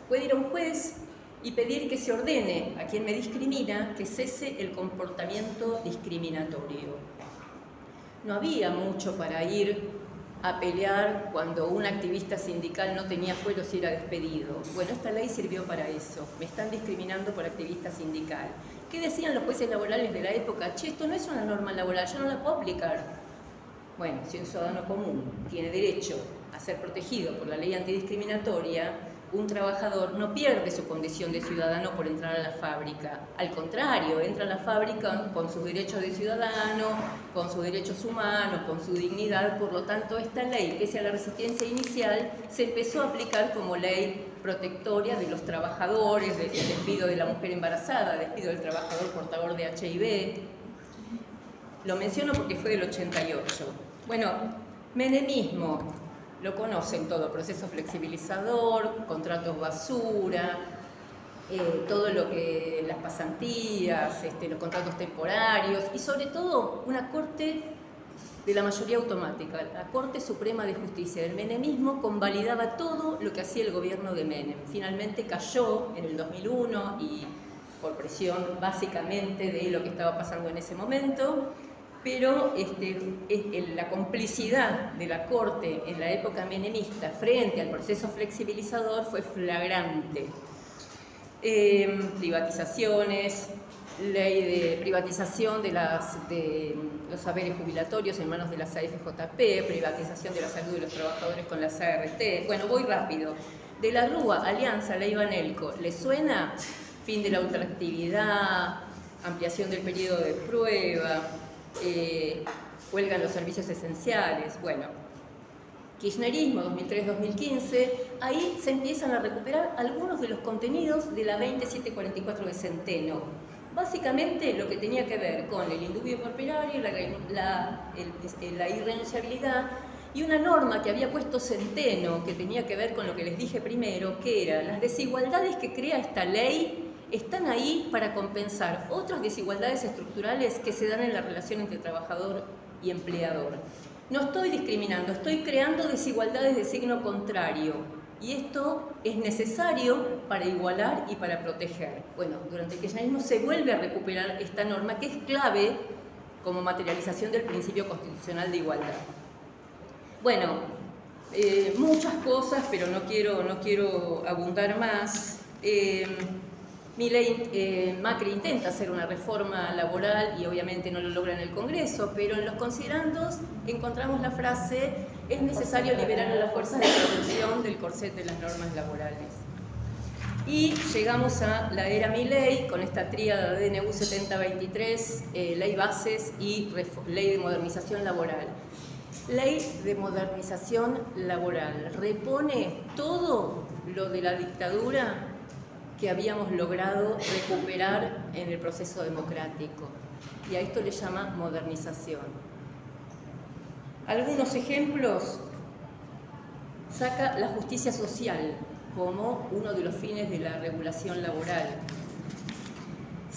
Speaker 4: puede ir a un juez y pedir que se ordene a quien me discrimina que cese el comportamiento discriminatorio. No había mucho para ir a pelear cuando un activista sindical no tenía fueros y era despedido. Bueno, esta ley sirvió para eso. Me están discriminando por activista sindical. ¿Qué decían los jueces laborales de la época? Che, esto no es una norma laboral, yo no la puedo aplicar. Bueno, si un ciudadano común tiene derecho a ser protegido por la ley antidiscriminatoria, un trabajador no pierde su condición de ciudadano por entrar a la fábrica. Al contrario, entra a la fábrica con sus derechos de ciudadano, con sus derechos humanos, con su dignidad. Por lo tanto, esta ley, pese a la resistencia inicial, se empezó a aplicar como ley protectoria de los trabajadores, del despido de la mujer embarazada, despido del trabajador portador de HIV. Lo menciono porque fue del 88. Bueno, menemismo, lo conocen todo, proceso flexibilizador, contratos basura, todo lo que, las pasantías, los contratos temporarios y sobre todo una corte de la mayoría automática. La Corte Suprema de Justicia del menemismo convalidaba todo lo que hacía el gobierno de Menem. Finalmente cayó en el 2001 y por presión básicamente de lo que estaba pasando en ese momento, pero la complicidad de la Corte en la época menemista frente al proceso flexibilizador fue flagrante. Privatizaciones, ley de privatización de los saberes jubilatorios en manos de las AFJP, privatización de la salud de los trabajadores con las ART. Bueno, voy rápido. De la Rúa, Alianza, Ley Banelco, ¿le suena? Fin de la ultraactividad, ampliación del periodo de prueba, huelga en los servicios esenciales. Bueno, kirchnerismo 2003-2015, ahí se empiezan a recuperar algunos de los contenidos de la 20744 de Centeno. Básicamente lo que tenía que ver con el indubio corporario, la irrenunciabilidad y una norma que había puesto Centeno que tenía que ver con lo que les dije primero, que era las desigualdades que crea esta ley están ahí para compensar otras desigualdades estructurales que se dan en la relación entre trabajador y empleador. No estoy discriminando, estoy creando desigualdades de signo contrario. Y esto es necesario para igualar y para proteger. Bueno, durante el kirchnerismo se vuelve a recuperar esta norma que es clave como materialización del principio constitucional de igualdad. Bueno, muchas cosas, pero no quiero abundar más. Macri intenta hacer una reforma laboral y obviamente no lo logra en el Congreso, pero en los considerandos encontramos la frase: es necesario liberar a las fuerzas de producción del corset de las normas laborales. Y llegamos a la era Milei con esta tríada de DNU 7023, ley bases y ley de modernización laboral. Ley de modernización laboral repone todo lo de la dictadura que habíamos logrado recuperar en el proceso democrático, y a esto le llama modernización. Algunos ejemplos: saca la justicia social como uno de los fines de la regulación laboral.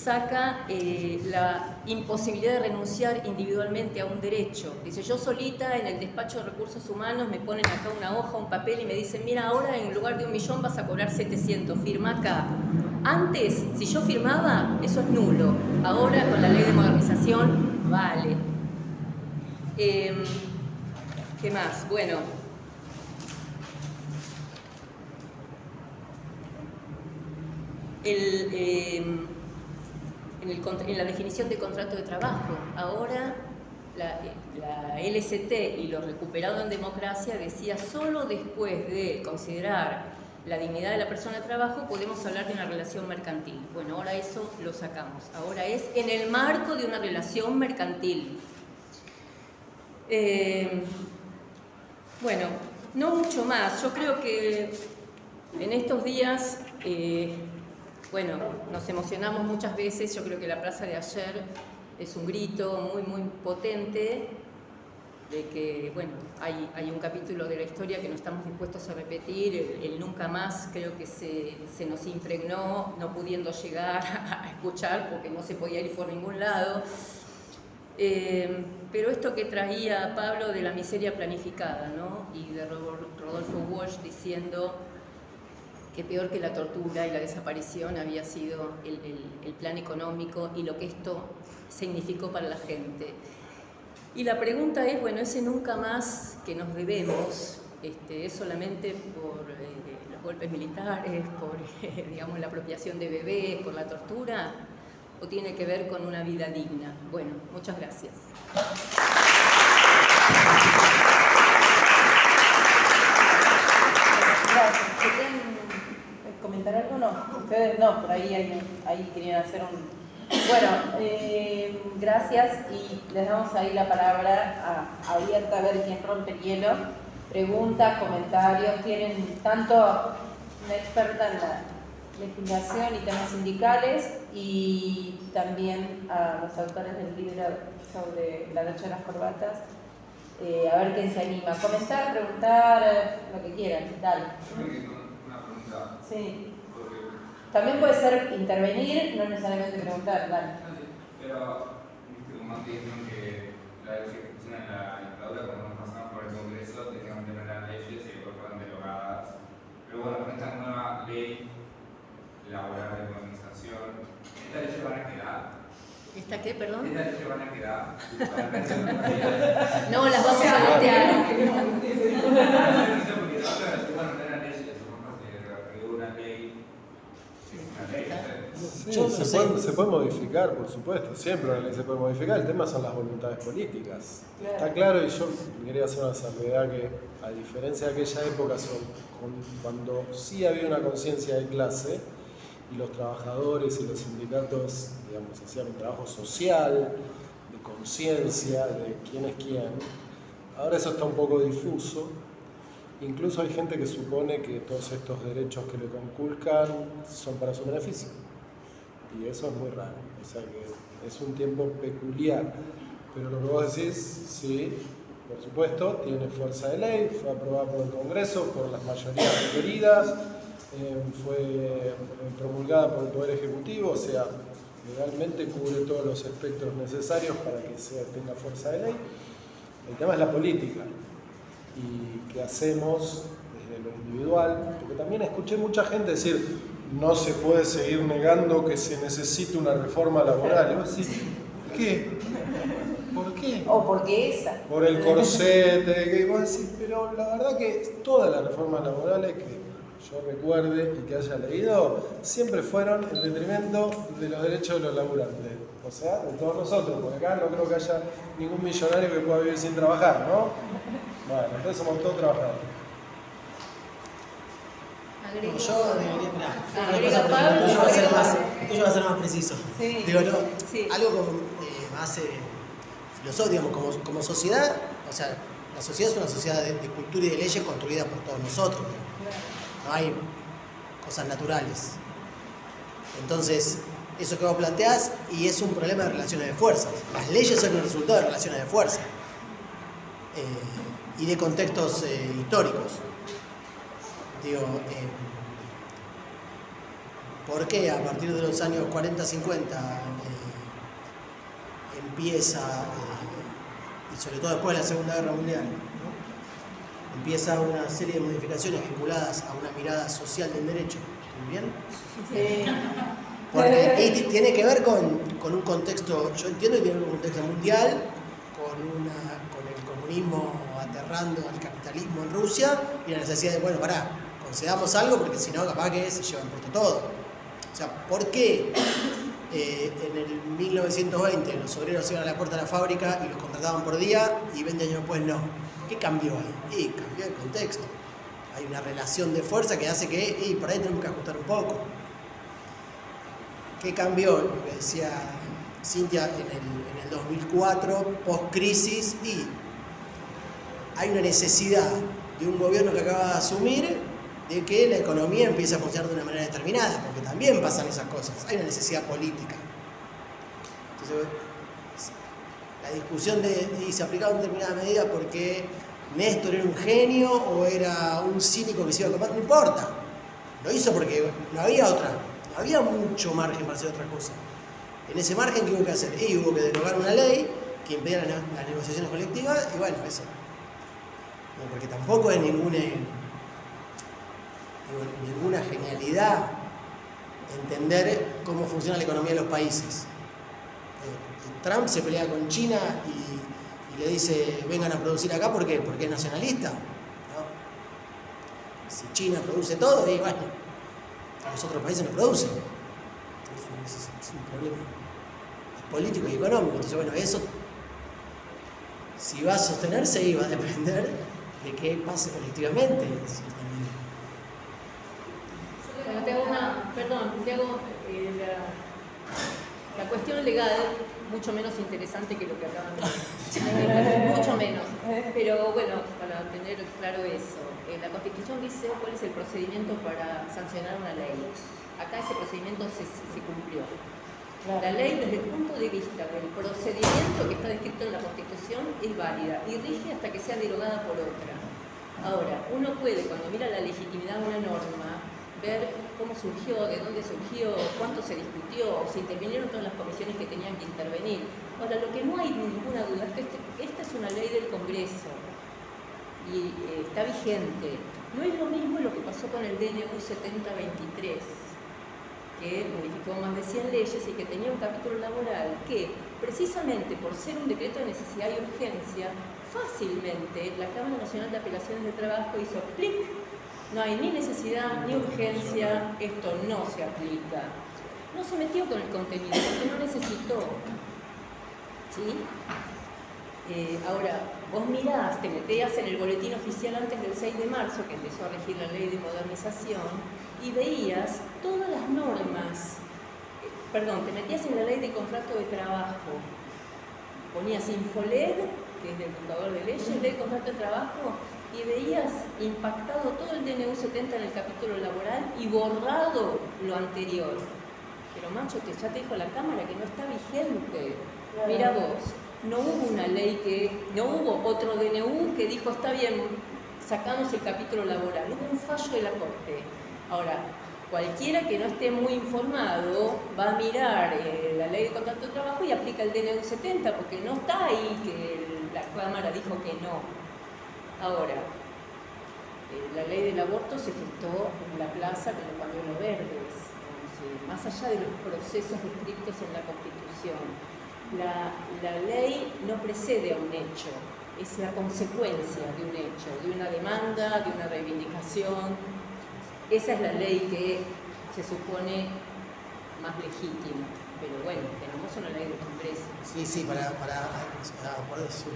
Speaker 4: saca la imposibilidad de renunciar individualmente a un derecho. Dice, yo solita en el despacho de recursos humanos me ponen acá una hoja, un papel y me dicen, mira, ahora en lugar de 1.000.000 vas a cobrar 700, firma acá. Antes, si yo firmaba, eso es nulo. Ahora, con la ley de modernización, vale. ¿Qué más? Bueno, en la definición de contrato de trabajo, ahora la LST y lo recuperado en democracia decía solo después de considerar la dignidad de la persona de trabajo podemos hablar de una relación mercantil. Bueno, ahora eso lo sacamos. Ahora es en el marco de una relación mercantil. Bueno, no mucho más. Yo creo que en estos días, bueno, nos emocionamos muchas veces. Yo creo que la plaza de ayer es un grito muy, muy potente de que, bueno, hay un capítulo de la historia que no estamos dispuestos a repetir, el nunca más creo que se nos impregnó, no pudiendo llegar a escuchar porque no se podía ir por ningún lado. Pero esto que traía Pablo de la miseria planificada, ¿no? Y de Rodolfo Walsh diciendo que peor que la tortura y la desaparición había sido el plan económico y lo que esto significó para la gente. Y la pregunta es, bueno, ese nunca más que nos debemos, ¿es solamente por los golpes militares, por digamos, la apropiación de bebés, por la tortura, o tiene que ver con una vida digna? Bueno, muchas gracias.
Speaker 5: Gracias. ¿Querían comentar algo? No, ustedes no, por ahí querían hacer un... Bueno, gracias y les damos ahí la palabra abierta a ver quién rompe el hielo. Preguntas, comentarios, tienen tanto una experta en la legislación y temas sindicales y también a los autores del libro sobre la noche de las corbatas. A ver quién se anima a comentar, preguntar, lo que quieran. Dale.
Speaker 6: Una pregunta.
Speaker 5: Sí. También puede ser intervenir, no necesariamente preguntar, dale.
Speaker 6: Pero, como antes dijeron que la ejecución en la dictadura, cuando nos pasamos por el Congreso, teníamos que tener las leyes y después fueron derogadas. Pero bueno, con esta nueva ley laboral de modernización, ¿estas leyes van a quedar?
Speaker 4: ¿Esta qué, perdón?
Speaker 6: ¿Estas leyes van a quedar?
Speaker 4: No, las vamos a voltear.
Speaker 2: Sí, se puede modificar, por supuesto, siempre una ley se puede modificar, el tema son las voluntades políticas.
Speaker 5: Claro.
Speaker 2: Está claro, y yo quería hacer una salvedad que, a diferencia de aquella época, cuando sí había una conciencia de clase, y los trabajadores y los sindicatos, digamos, hacían un trabajo social, de conciencia, de quién es quién, ahora eso está un poco difuso. Incluso hay gente que supone que todos estos derechos que le conculcan son para su beneficio. Y eso es muy raro. O sea que es un tiempo peculiar. Pero lo que vos decís, sí, por supuesto, tiene fuerza de ley, fue aprobada por el Congreso, por las mayorías requeridas, fue promulgada por el Poder Ejecutivo, o sea, legalmente cubre todos los espectros necesarios para que tenga fuerza de ley. El tema es la política. Y qué hacemos desde lo individual, porque también escuché mucha gente decir no se puede seguir negando que se necesita una reforma laboral. Y vos decís, ¿qué? ¿Por qué?
Speaker 5: O porque esa.
Speaker 2: Por el corsete, que vos decís, pero la verdad que todas las reformas laborales que yo recuerde y que haya leído, siempre fueron en detrimento de los derechos de los laburantes, o sea, de todos nosotros, porque acá no creo que haya ningún millonario que pueda vivir sin trabajar, ¿no? Bueno, entonces somos todos trabajadores.
Speaker 3: No, yo va a ser más preciso.
Speaker 5: Sí.
Speaker 3: Digo, no,
Speaker 4: Sí.
Speaker 3: algo como, más filosófico, digamos, como sociedad, o sea, la sociedad es una sociedad de cultura y de leyes construida por todos nosotros. No hay cosas naturales. Entonces, eso que vos planteás, y es un problema de relaciones de fuerzas. Las leyes son el resultado de relaciones de fuerza y de contextos históricos. Digo, por qué a partir de los años 40-50 empieza, y sobre todo después de la Segunda Guerra Mundial, ¿no? Empieza una serie de modificaciones vinculadas a una mirada social del derecho. ¿Muy bien?
Speaker 5: Sí.
Speaker 3: Porque tiene que ver con un contexto, yo entiendo que tiene un contexto mundial, con el comunismo aterrando al capitalismo en Rusia y la necesidad de, bueno, pará, concedamos algo porque si no, capaz que se llevan puesto todo. O sea, ¿por qué en el 1920 los obreros iban a la puerta de la fábrica y los contrataban por día y 20 años después no? ¿Qué cambió ahí? Y cambió el contexto. Hay una relación de fuerza que hace que, por ahí tenemos que ajustar un poco. ¿Qué cambió? Lo que decía Cintia en el 2004, post-crisis, y hay una necesidad de un gobierno que acaba de asumir de que la economía empiece a funcionar de una manera determinada, porque también pasan esas cosas, hay una necesidad política. Entonces, la discusión de se aplicaba en determinada medida porque Néstor era un genio o era un cínico que se iba a comer, no importa. Lo hizo porque no había otra, no había mucho margen para hacer otra cosa. En ese margen, ¿qué hubo que hacer? Y hubo que derogar una ley que impediera las negociaciones colectivas, y bueno, eso. No, porque tampoco es ninguna genialidad entender cómo funciona la economía de los países. Trump se pelea con China y le dice, vengan a producir acá, ¿por qué? Porque es nacionalista, ¿no? Si China produce todo, y bueno, los otros países no producen. Entonces, es un problema político y económico. Entonces, bueno, eso, si va a sostenerse, y va a depender de qué pase colectivamente.
Speaker 4: Bueno, te hago la cuestión legal mucho menos interesante que lo que acaban de decir. Mucho menos. Pero bueno, para tener claro eso, la Constitución dice cuál es el procedimiento para sancionar una ley. Acá ese procedimiento se cumplió. La ley, desde el punto de vista del procedimiento que está descrito en la Constitución, es válida y rige hasta que sea derogada por otra. Ahora, uno puede, cuando mira la legitimidad de una norma, ver cómo surgió, de dónde surgió, cuánto se discutió, si intervinieron todas las comisiones que tenían que intervenir. Ahora, lo que no hay ninguna duda es que esta es una ley del Congreso y está vigente. No es lo mismo lo que pasó con el DNU 7023, que modificó más de 100 leyes y que tenía un capítulo laboral que, precisamente por ser un decreto de necesidad y urgencia, fácilmente la Cámara Nacional de Apelaciones de Trabajo hizo clic. No hay ni necesidad ni urgencia, esto no se aplica. No se metió con el contenido porque no necesitó. ¿Sí? Ahora, vos mirás, te metías en el boletín oficial antes del 6 de marzo, que empezó a regir la ley de modernización, y veías todas las normas, te metías en la ley de contrato de trabajo, ponías Infoled, que es el buscador de leyes, ley de contrato de trabajo, y veías impactado todo el DNU 70 en el capítulo laboral y borrado lo anterior. Pero macho, que ya te dijo la Cámara que no está vigente. Mira vos, no hubo otro DNU que dijo está bien, sacamos el capítulo laboral, hubo un fallo de la Corte. Ahora, cualquiera que no esté muy informado va a mirar la ley de contrato de trabajo y aplica el DNU 70 porque no está ahí que la Cámara dijo que no. Ahora, la ley del aborto se gestó en la plaza con los pañuelos verdes, más allá de los procesos descritos en la Constitución. La ley no precede a un hecho, es la consecuencia de un hecho, de una demanda, de una reivindicación. Esa es la ley que se supone más legítima, pero bueno, tenemos una ley de Congreso.
Speaker 3: Sí, para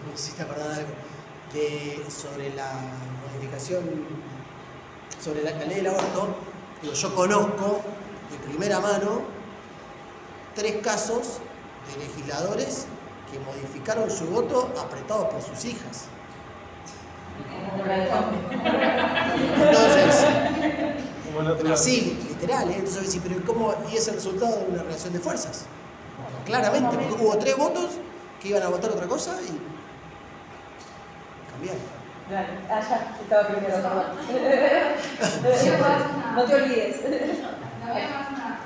Speaker 3: necesito acordar algo. Sobre la modificación, sobre la ley del aborto, yo conozco de primera mano 3 casos de legisladores que modificaron su voto apretados por sus hijas. Entonces, así, literal, entonces, pero ¿cómo? Y es el resultado de una relación de fuerzas. Claramente, porque hubo 3 votos que iban a votar otra cosa y cambiaron.
Speaker 5: Dale. Ya, estaba primero, perdón. No te olvides.
Speaker 1: No, había más una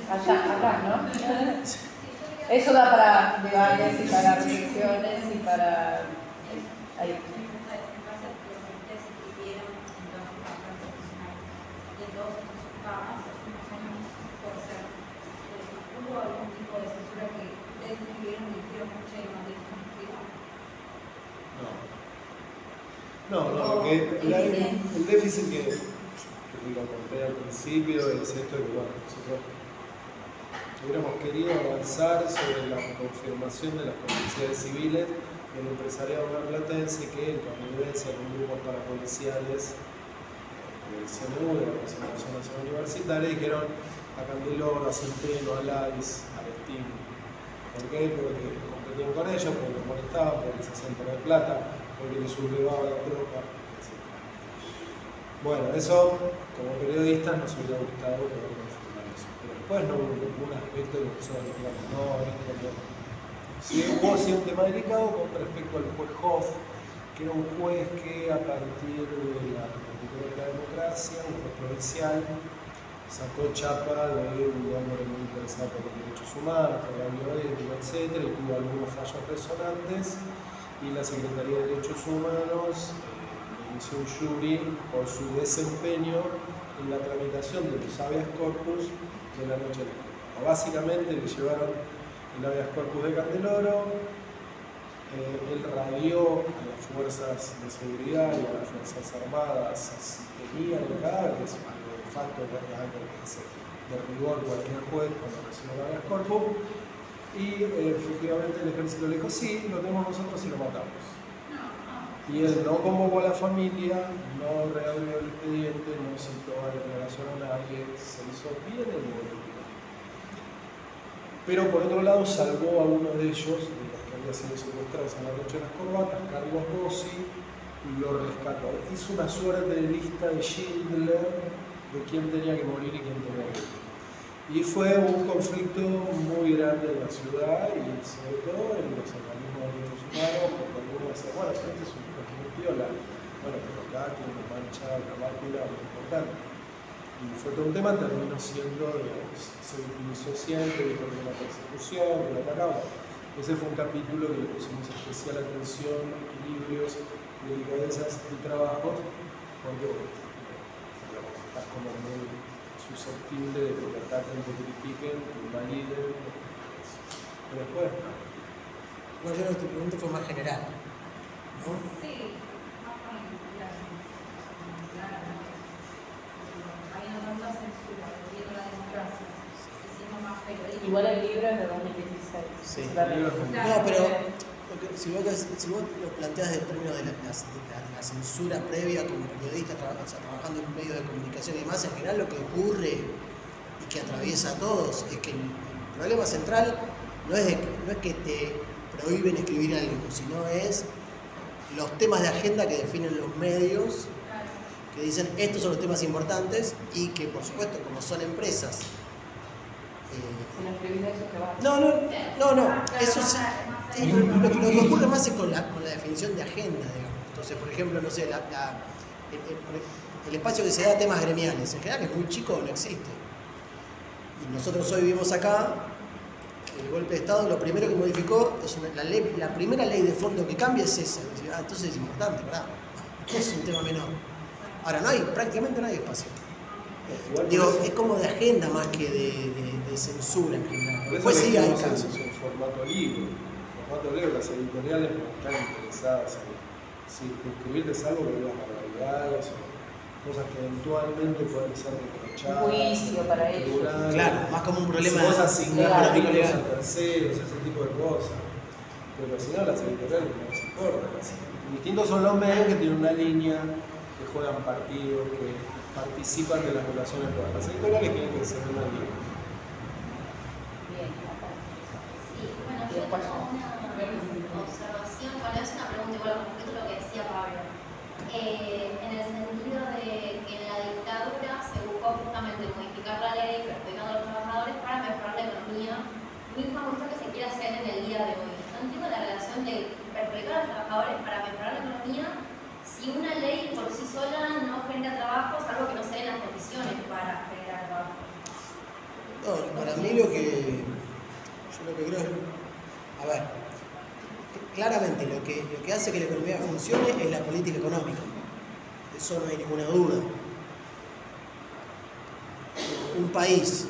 Speaker 5: Allá, acá, ¿no? Eso da para debates y para reflexiones y para... Ahí.
Speaker 7: ¿Hubo algún tipo de censura que ustedes escribieron y dijeron mucho y no dijeron?
Speaker 2: No, porque el déficit que lo conté al principio es esto de que, bueno, nosotros hubiéramos querido avanzar sobre la confirmación de las complicidades civiles del empresariado marplatense que en convivencia con grupos parapoliciales del CNU, de la Representación Nacional Universitaria, dijeron a Candeloro, a Centeno, a Lais, a Destino. ¿Por qué? Porque competían con ellos, porque los molestaban, porque les hacían perder plata, porque les sublevaba la tropa, etc. Bueno, eso como periodistas nos hubiera gustado poder confirmar eso. Pero después no hubo ningún aspecto de lo que nosotros digamos, no, esto no. Sí hubo un tema delicado con respecto al juez Hoff, que era un juez que a partir de la recuperación de la democracia, un juez provincial, sacó chapa de un hombre muy interesado por los derechos humanos, por la bioética, etc. Y tuvo algunos fallos resonantes y la Secretaría de Derechos Humanos inició un jury por su desempeño en la tramitación de los habeas corpus de la noche de la. Básicamente le llevaron el habeas corpus de Candeloro, él radió a las fuerzas de seguridad y a las fuerzas armadas si tenían el cadáver, que es algo de facto, es algo que hace de rigor cualquier juez cuando recibe el habeas corpus, y efectivamente el ejército le dijo, sí, lo tenemos nosotros y lo matamos. Y él no convocó a la familia, no reabrió el expediente, no citó a declaración a nadie, se hizo bien el movimiento. Pero por otro lado salvó a uno de ellos, de los que había sido secuestrados en la noche de las corbatas, Carlos Bossi, y lo rescató. Hizo una suerte de lista de Schindler de quién tenía que morir y quién tenía que vivir. Y fue un conflicto muy grande en la ciudad y sobre todo en los organismos de derechos humanos, porque algunos decían, bueno, este es un juez muy piola, bueno, pero acá tiene una mancha dramática muy importante. Y fue todo un tema, terminó siendo, digamos, se utilizó siempre, dijo que una persecución, que lo atacaba. Ese fue un capítulo que le pusimos especial atención, equilibrios, delicadezas y trabajos, porque digamos, estás como muy susceptible de que te ataquen, te critiquen, te invaliden. Pero después, no.
Speaker 3: Bueno, yo tu pregunta fue más general, ¿no?
Speaker 7: Sí, más o menos, habiendo tanta censura, volviendo a la democracia, siendo más periodistas.
Speaker 5: Igual el libro es de 2016.
Speaker 3: Sí.
Speaker 5: Claro.
Speaker 3: No, pero si vos lo planteas en términos de la censura previa como periodista, trabajando en medios de comunicación y demás, en general lo que ocurre y que atraviesa a todos es que el problema central no es que te prohíben escribir algo, sino es los temas de agenda que definen los medios, que dicen estos son los temas importantes y que por supuesto como son empresas
Speaker 5: Si no escribís eso, te vas.
Speaker 3: no, eso sí, lo que ocurre más es con la definición de agenda, digamos. Entonces, por ejemplo, no sé, el espacio que se da a temas gremiales, en general que es muy chico, no existe. Y nosotros hoy vivimos acá, el golpe de Estado, lo primero que modificó es la primera ley de fondo que cambia es esa. Entonces es importante, ¿verdad? Es un tema menor. Ahora, prácticamente no hay espacio. Digo, es como de agenda más que de censura en general. Después sí hay casos.
Speaker 2: Es un formato libre. Las editoriales no están interesadas en circunscribirte, salvo que digas barbaridades o cosas que eventualmente pueden ser reprochadas.
Speaker 5: Juicio para ellos.
Speaker 3: Claro, más como un problema
Speaker 2: de asignar
Speaker 3: político
Speaker 2: a
Speaker 3: legal.
Speaker 2: terceros, ese tipo de cosas. Pero si no, las editoriales no les importa. Distintos son los medios que tienen una línea, que juegan partidos, que participan de las relaciones con las editoriales, tienen que ser una línea.
Speaker 5: Bien.
Speaker 8: Sí, bueno, yo tengo una observación, bueno, es una pregunta igual con respecto a lo que decía Pablo. En el sentido de que en la dictadura se buscó justamente modificar la ley perjudicando a los trabajadores para mejorar la economía. Lo mismo me gusta que se quiere hacer en el día de hoy. No entiendo la relación de perjudicar a los trabajadores para mejorar la economía si una ley por sí sola no genera trabajo, salvo que no se den las condiciones para generar trabajo.
Speaker 3: No, Para mí yo lo que creo es, a ver, claramente lo que hace que la economía funcione es la política económica. Eso no hay ninguna duda. Un país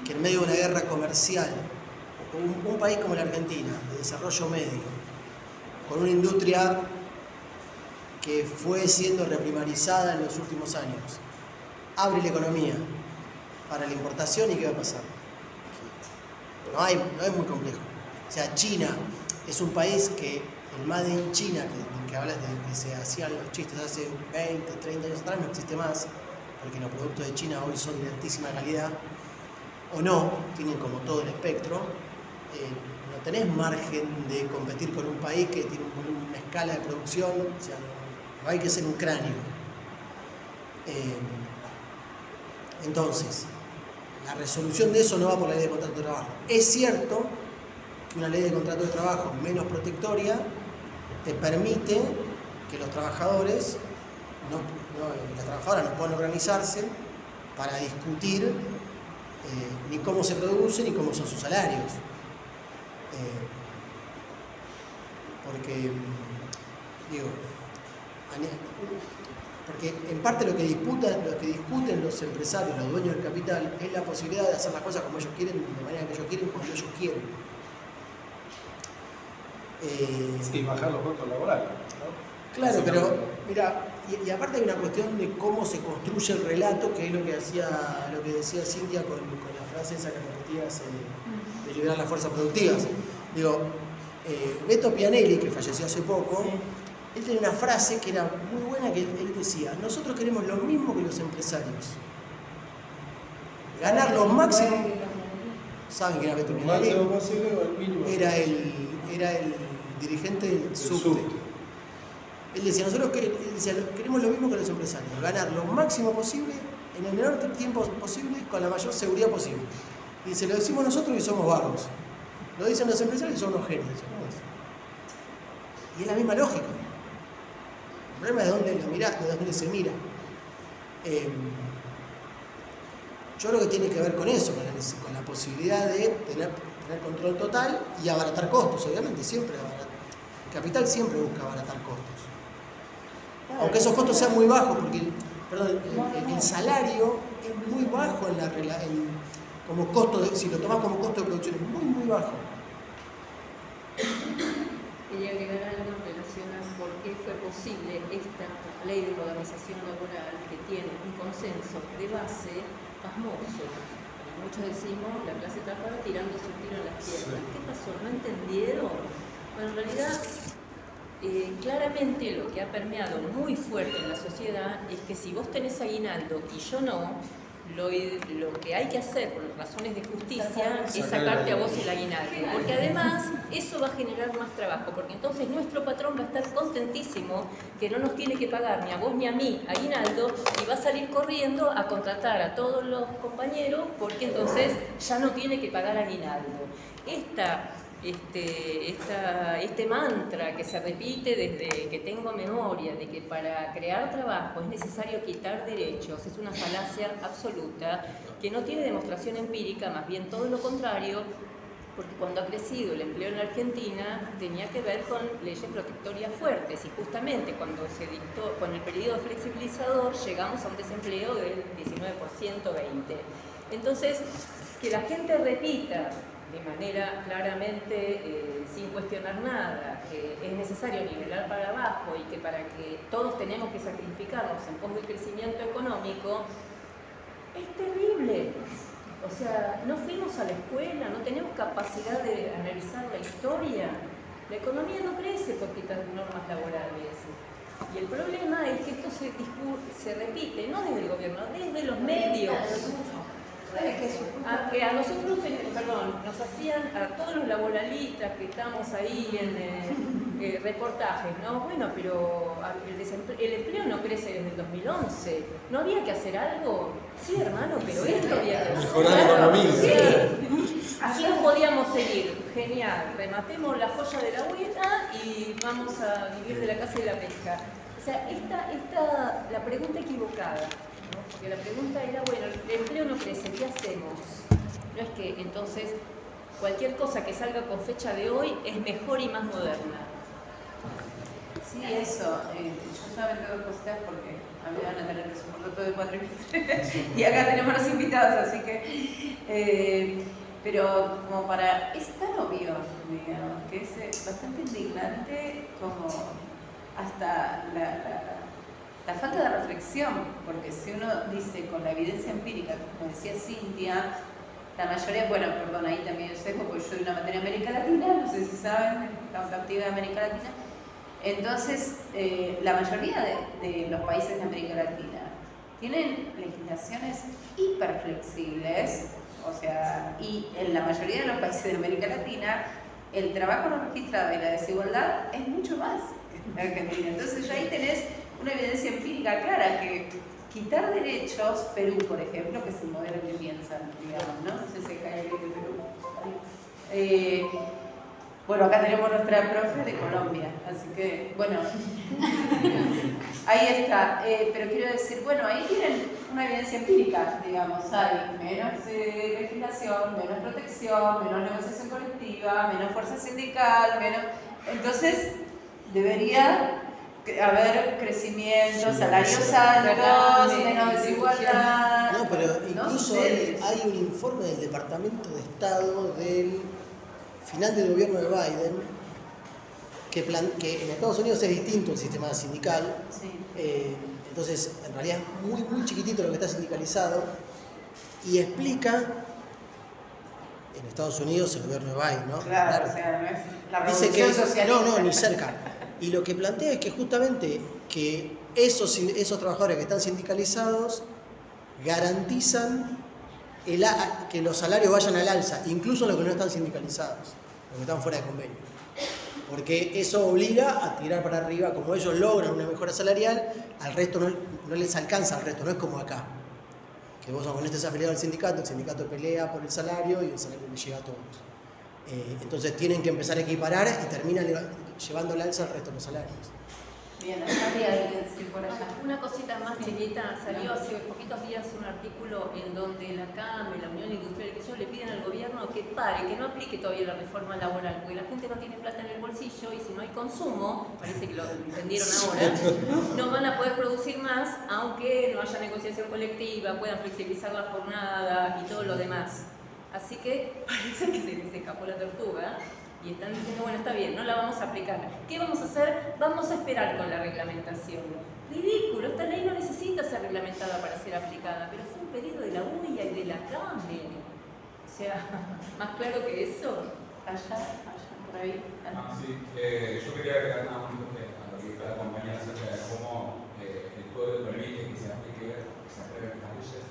Speaker 3: que en medio de una guerra comercial, un país como la Argentina, de desarrollo medio, con una industria que fue siendo reprimarizada en los últimos años, abre la economía para la importación, ¿y qué va a pasar? No es muy complejo. O sea, China es un país que el Made in China, que hablas de que se hacían los chistes hace 20, 30 años atrás, no existe más, porque los productos de China hoy son de altísima calidad, o no, tienen como todo el espectro. No tenés margen de competir con un país que tiene una escala de producción, o sea, no hay que ser un cráneo. Entonces, la resolución de eso no va por la ley de contrato de trabajo. Es cierto que una ley de contrato de trabajo menos protectoria te permite que los trabajadores y las trabajadoras no puedan organizarse para discutir ni cómo se produce ni cómo son sus salarios. Porque en parte lo que discuten los empresarios, los dueños del capital, es la posibilidad de hacer las cosas como ellos quieren, de manera que ellos quieren, cuando ellos quieren.
Speaker 2: Sí, bajar los costos laborales, ¿no?
Speaker 3: Claro, pero mira, y aparte hay una cuestión de cómo se construye el relato, que es lo que decía Cintia con la frase esa que repetías de liberar las fuerzas productivas. Digo, Beto Pianelli, que falleció hace poco, él tenía una frase que era muy buena, que él decía: nosotros queremos lo mismo que los empresarios, ganar lo máximo. ¿Saben quién era Beto Pianelli?
Speaker 2: Lo máximo posible o el mínimo.
Speaker 3: Era el dirigente del subte. Él decía: nosotros queremos lo mismo que los empresarios, ganar lo máximo posible en el menor tiempo posible con la mayor seguridad posible. Y dice: lo decimos nosotros y somos vagos. Lo dicen los empresarios y son unos genios. Y es la misma lógica. El problema es de dónde se mira. Yo creo que tiene que ver con eso, con la posibilidad de tener control total y abaratar costos. Obviamente siempre el capital siempre busca abaratar costos. Aunque esos costos sean muy bajos, porque el salario es muy bajo como costo si lo tomás como costo de producción, es muy, muy bajo.
Speaker 4: Quería agregar algo en relación a por qué fue posible esta ley de modernización laboral, que tiene un consenso de base pasmoso. Muchos decimos la clase trabajadora tirándose un tiro en las piernas. ¿Qué pasó? ¿No entendieron? Bueno, en realidad, claramente lo que ha permeado muy fuerte en la sociedad es que si vos tenés aguinaldo y yo no, lo que hay que hacer por razones de justicia es sacarte a vos el aguinaldo, porque además eso va a generar más trabajo, porque entonces nuestro patrón va a estar contentísimo que no nos tiene que pagar ni a vos ni a mí aguinaldo y va a salir corriendo a contratar a todos los compañeros porque entonces ya no tiene que pagar aguinaldo. Este mantra que se repite desde que tengo memoria, de que para crear trabajo es necesario quitar derechos, es una falacia absoluta que no tiene demostración empírica, más bien todo lo contrario, porque cuando ha crecido el empleo en la Argentina tenía que ver con leyes protectorias fuertes y justamente cuando se dictó con el periodo flexibilizador llegamos a un desempleo del 19%, 20%. Entonces, que la gente repita de manera claramente, sin cuestionar nada, que es necesario nivelar para abajo y que para que todos tenemos que sacrificarnos en pos del crecimiento económico, es terrible. O sea, no fuimos a la escuela, no tenemos capacidad de analizar la historia. La economía no crece por quitar normas laborales. Y el problema es que esto se repite, no desde el gobierno, desde los medios. A nosotros, nos hacían, a todos los laboralistas que estamos ahí en reportajes, ¿no? Bueno, pero el empleo no crece desde el 2011. ¿No había que hacer algo? Sí, hermano, pero esto había que hacer.
Speaker 2: Mejorar la economía.
Speaker 4: Sí. Así no podíamos seguir. Genial. Rematemos la joya de la abuela y vamos a vivir de la caza y la pesca. O sea, la pregunta equivocada. ¿No? Porque la pregunta era, bueno, el empleo no crece, ¿qué hacemos? No es que entonces cualquier cosa que salga con fecha de hoy es mejor y más moderna.
Speaker 5: Sí, eso. Yo solamente dos cositas porque a mí van a tener que soportar todo de 4 y y acá tenemos los invitados, así que... pero como para... Es tan obvio, digamos, que es bastante indignante como hasta la falta de reflexión, porque si uno dice con la evidencia empírica, como decía Cintia, la mayoría, bueno, perdón, ahí también el sesgo, porque yo doy una materia en América Latina, no sé si saben, estamos activa de América Latina. Entonces, la mayoría de los países de América Latina tienen legislaciones hiperflexibles, o sea, y en la mayoría de los países de América Latina, el trabajo no registrado y la desigualdad es mucho más que en Argentina. Entonces, ya ahí tenés una evidencia empírica clara que quitar derechos, Perú, por ejemplo, que es el modelo que piensan, digamos, ¿no? No sé si se cae el de Perú. Bueno, acá tenemos nuestra profe de Colombia, así que, bueno, ahí está. Pero quiero decir, bueno, ahí tienen una evidencia empírica, digamos, hay menos legislación, menos protección, menos negociación colectiva, menos fuerza sindical, menos... Entonces, debería haber crecimiento, salarios altos, menos desigualdad.
Speaker 3: No, pero incluso
Speaker 5: no
Speaker 3: hay un informe del Departamento de Estado del final del gobierno de Biden que en Estados Unidos es distinto el sistema sindical.
Speaker 5: Sí.
Speaker 3: Entonces, en realidad es muy, muy chiquitito lo que está sindicalizado y explica en Estados Unidos el gobierno de Biden, ¿no?
Speaker 5: Claro, o sea, no es la
Speaker 3: dice
Speaker 5: revolución
Speaker 3: que
Speaker 5: socialista.
Speaker 3: no, ni cerca. Y lo que plantea es que justamente que esos trabajadores que están sindicalizados garantizan que los salarios vayan al alza, incluso los que no están sindicalizados, los que están fuera de convenio. Porque eso obliga a tirar para arriba, como ellos logran una mejora salarial, al resto no les alcanza al resto, no es como acá. Que vos cuando estés afiliado al sindicato, el sindicato pelea por el salario y el salario le llega a todos. Entonces tienen que empezar a equiparar y terminan llevando al alza al resto de los salarios.
Speaker 5: Bien, había algo que decir por allá.
Speaker 4: Una cosita más chiquita, salió hace poquitos días un artículo en donde la CAM, la Unión Industrial, que le piden al gobierno que pare, que no aplique todavía la reforma laboral, porque la gente no tiene plata en el bolsillo y si no hay consumo, parece que lo entendieron ahora, no van a poder producir más, aunque no haya negociación colectiva, puedan flexibilizar la jornada y todo lo demás. Así que parece que se les escapó la tortuga. Y están diciendo, bueno, está bien, no la vamos a aplicar. ¿Qué vamos a hacer? Vamos a esperar con la reglamentación. Ridículo, esta ley no necesita ser reglamentada para ser aplicada, pero fue un pedido de la UIA y de la CAME. O sea, más claro que eso.
Speaker 5: Allá, por ahí.
Speaker 6: Sí, yo quería agregar nada más a lo que está la compañera acerca de cómo el pueblo permite que se aprueben estas leyes.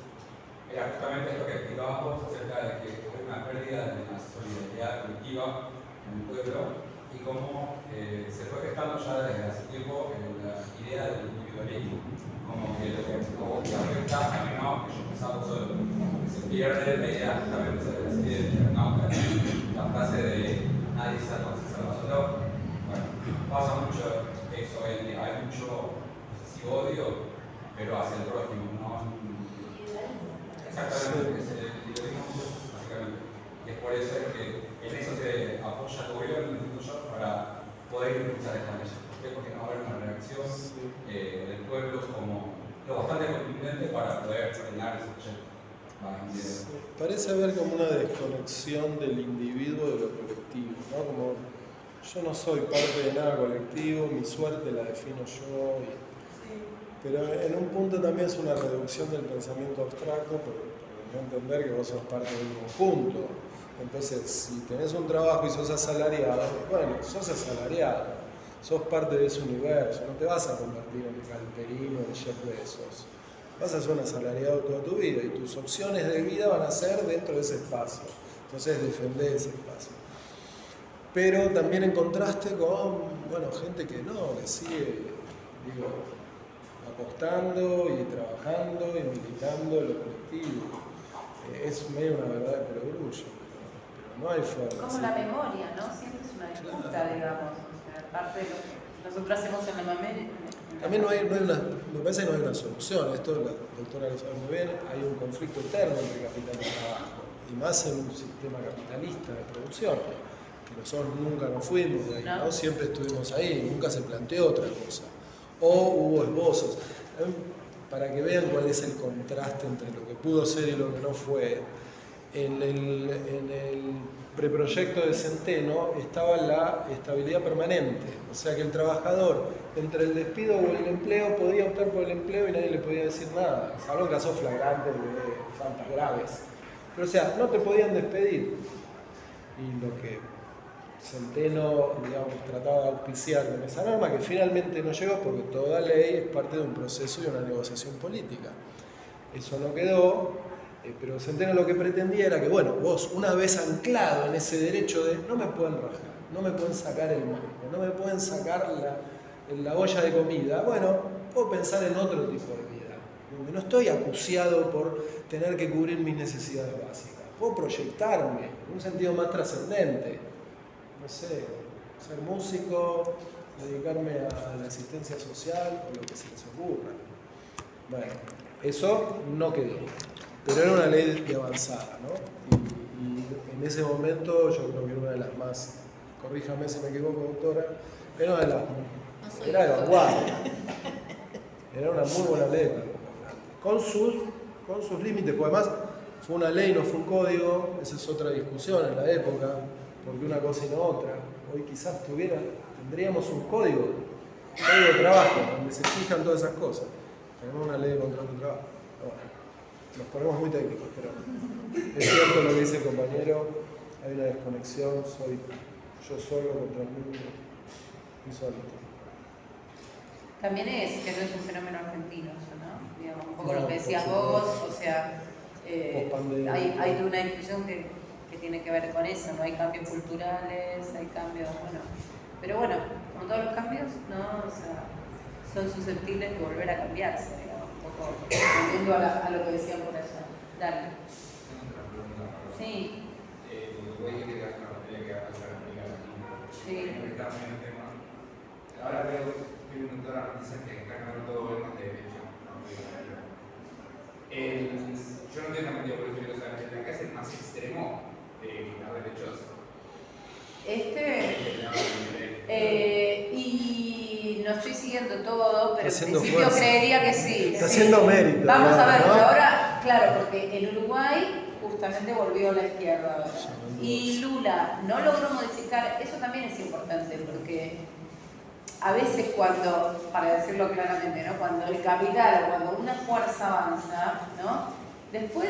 Speaker 6: Era justamente lo que explicábamos acerca de que hay una pérdida de la solidaridad colectiva en el pueblo y cómo se fue gestando ya desde hace tiempo la idea del individualismo, como que lo que afecta a mí no, que yo pensaba solo, que se pierde la idea justamente de la ¿no? La frase de nadie se salva solo. Bueno, pasa mucho eso hoy en día, hay mucho, no sé si odio, pero hacia el prójimo, ¿no? Exactamente, es el individualismo básicamente. Y es por eso que en eso se apoya el gobierno, entiendo yo, para poder impulsar esta ley. ¿Por qué? Porque no va a haber una reacción del pueblo como lo bastante contundente para poder frenar ese proyecto.
Speaker 2: Parece haber como una desconexión del individuo de lo colectivo, ¿no? Como yo no soy parte de nada colectivo, mi suerte la defino yo. Pero en un punto también es una reducción del pensamiento abstracto por no entender que vos sos parte de un conjunto. Entonces, si tenés un trabajo y sos asalariado, bueno, sos asalariado, sos parte de ese universo, no te vas a convertir en Galperino, en Jeff Bezos. Vas a ser un asalariado toda tu vida y tus opciones de vida van a ser dentro de ese espacio. Entonces, defender ese espacio. Pero también en contraste con, bueno, gente que no, que sigue, apostando y trabajando y militando lo colectivo. Es medio una verdad de perogrullo, pero no hay forma.
Speaker 5: Como la memoria, ¿no? Siempre es una disputa, digamos. O sea, parte de lo que nosotros hacemos en la memoria.
Speaker 2: También me parece que no hay una solución. Esto la doctora lo sabe muy bien. Hay un conflicto eterno entre capital y trabajo. y más en un sistema capitalista de producción, que nosotros nunca nos fuimos de ahí, ¿no? Siempre estuvimos ahí, nunca se planteó otra cosa. O hubo esbozos. Para que vean cuál es el contraste entre lo que pudo ser y lo que no fue, en el preproyecto de Centeno estaba la estabilidad permanente, o sea que el trabajador entre el despido o el empleo podía optar por el empleo y nadie le podía decir nada, salvo en casos flagrantes de faltas graves. Pero o sea, no te podían despedir. Y lo que Centeno, digamos, trataba de auspiciar con esa norma, que finalmente no llegó porque toda ley es parte de un proceso y una negociación política. Eso no quedó, pero Centeno lo que pretendía era que, bueno, vos una vez anclado en ese derecho de no me pueden rajar, no me pueden sacar el mango, no me pueden sacar la olla de comida, bueno, puedo pensar en otro tipo de vida, donde no estoy acuciado por tener que cubrir mis necesidades básicas, puedo proyectarme en un sentido más trascendente. No sé, ser músico, dedicarme a la asistencia social o lo que se les ocurra. Bueno, eso no quedó, pero era una ley de avanzada, ¿no? Y en ese momento yo creo que era una de las más, corríjame si me equivoco, doctora, era una de las, era de vanguardia. Era una muy buena ley con sus límites, porque además fue una ley, no fue un código, esa es otra discusión en la época, porque una cosa y no otra. Hoy quizás tendríamos un código de trabajo, donde se fijan todas esas cosas. Tenemos una ley de contrato de trabajo. Bueno, nos ponemos muy técnicos, pero es cierto lo que dice el compañero, hay una desconexión, soy yo solo contra el mundo y solito.
Speaker 5: También es que no es un fenómeno argentino eso, ¿no? Digamos, un poco lo que decías vos, o sea, hay una discusión que tiene que ver con eso, ¿no? Hay cambios culturales, hay cambios, bueno, pero bueno, como todos los cambios, ¿no? O sea, son susceptibles de volver a cambiarse, digamos, un poco volviendo a lo que decían por allá. Dale. Sí. Sí.
Speaker 6: Ahora veo que un montón de noticias que están hablando de gobiernos de derecha. Yo no tengo entendido, por ejemplo, la que es el más extremo de quitar derechos.
Speaker 5: Y no estoy siguiendo todo, pero en principio
Speaker 2: fuerza.
Speaker 5: creería que sí.
Speaker 2: Está haciendo mérito.
Speaker 5: Vamos a ver,
Speaker 2: ¿no?
Speaker 5: ahora, claro, porque en Uruguay justamente volvió la izquierda ahora. Y Lula no logró modificar, eso también es importante, porque a veces cuando, para decirlo claramente, ¿no? Cuando el capital o cuando una fuerza avanza, ¿no? Después,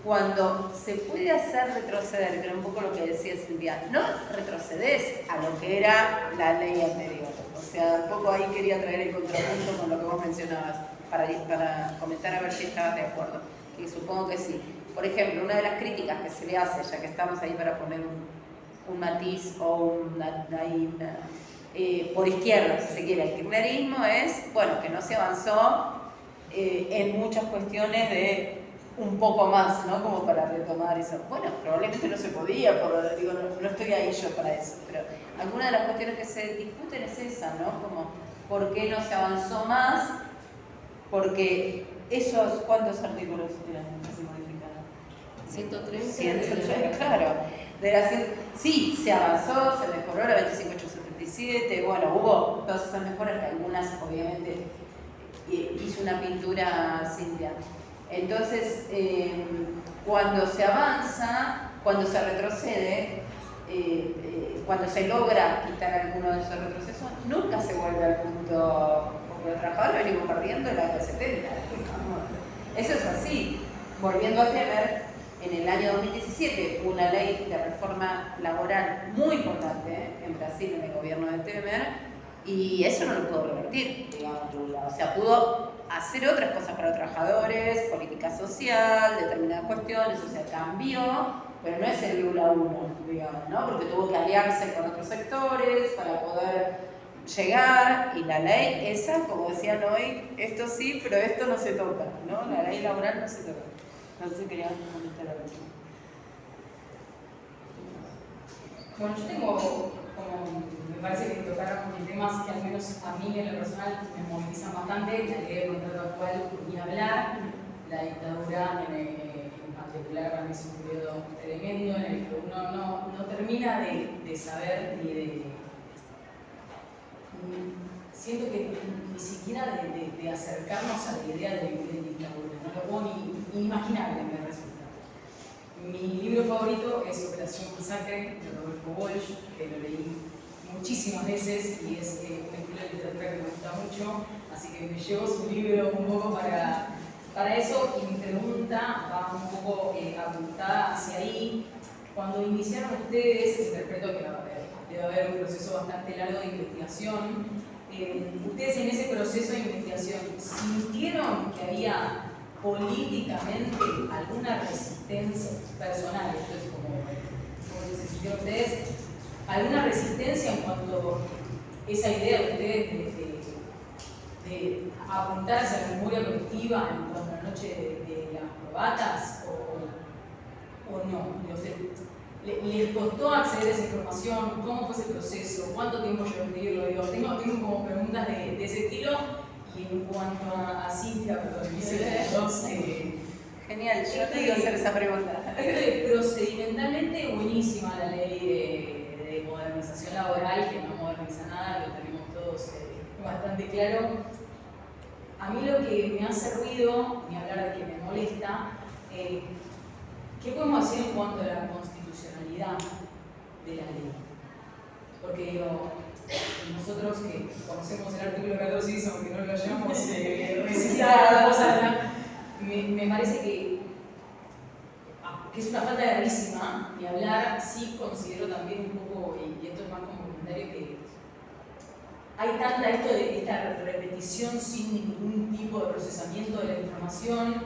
Speaker 5: cuando se puede hacer retroceder, que era un poco lo que decía Silvia, no retrocedes a lo que era la ley anterior. O sea, un poco ahí quería traer el contrapunto con lo que vos mencionabas, para comentar a ver si estabas de acuerdo, que supongo que sí. Por ejemplo, una de las críticas que se le hace, ya que estamos ahí para poner un matiz o por izquierda, si se quiere, el kirchnerismo es, bueno, que no se avanzó en muchas cuestiones de un poco más, ¿no? Como para retomar eso. Bueno, probablemente no se podía, digo, no estoy ahí yo para eso, pero alguna de las cuestiones que se discuten es esa, ¿no? Como, ¿por qué no se avanzó más? Porque esos, ¿cuántos artículos eran que se modificaron?
Speaker 4: 130.
Speaker 5: 130, claro. Sí, se avanzó, se mejoró la 25877, bueno, hubo todas esas mejoras que algunas, obviamente, hizo una pintura Cintia. Entonces, cuando se avanza, cuando se retrocede, cuando se logra quitar alguno de esos retrocesos, nunca se vuelve al punto, porque los trabajadores venimos perdiendo en la década del 70. Eso es así. Volviendo a Temer, en el año 2017 hubo una ley de reforma laboral muy importante en Brasil, en el gobierno de Temer, y eso no lo pudo revertir, digamos, Lula. O sea, pudo hacer otras cosas para los trabajadores, política social, determinadas cuestiones, o sea, cambió, pero no es el Lula 1, digamos, ¿no? Porque tuvo que aliarse con otros sectores para poder llegar, y la ley esa, como decían hoy, esto sí, pero esto no se toca, ¿no? La ley laboral no se toca. No sé si querían comentar algo.
Speaker 9: Bueno, yo tengo como, me parece que tocaron temas que al menos a mí en lo personal me movilizan bastante, la ley de contrato actual ni hablar, la dictadura en de Blackburn es un periodo tremendo en el que uno no termina de saber ni de... Siento que ni siquiera de acercarnos a la idea de vivir en dictadura, no lo puedo ni imaginar que me resulta. Mi libro favorito es Operación Masacre, de Rodolfo Walsh, que lo leí muchísimas veces y es un estilo de literatura que me gusta mucho, así que me llevo su libro un poco para eso, y mi pregunta va un poco apuntada hacia ahí. Cuando iniciaron ustedes, interpreto que debe haber un proceso bastante largo de investigación, ustedes en ese proceso de investigación, ¿sintieron que había políticamente alguna resistencia personal? Esto es como se sintieron ustedes, alguna resistencia en cuanto a esa idea de ustedes de apuntar hacia la memoria colectiva en cuanto a la noche de las corbatas, o no? ¿Les costó acceder a esa información? ¿Cómo fue ese proceso? ¿Cuánto tiempo llevó escribirlo? Tengo como preguntas de ese estilo. Y en cuanto a Cintia, perdón,
Speaker 5: genial, yo te iba a hacer esa pregunta.
Speaker 9: Procedimentalmente buenísima la ley de modernización laboral, que no moderniza nada, lo tenemos todos bastante claro. A mí lo que me hace ruido, ni hablar de que me molesta, ¿qué podemos hacer en cuanto a la constitucionalidad de la ley? Porque digo, nosotros que conocemos el artículo 14, aunque no lo hayamos recitado, me parece que es una falta gravísima, ni hablar. Sí considero también un poco, y esto es más como comentario, que hay tanta esta repetición sin ningún tipo de procesamiento de la información,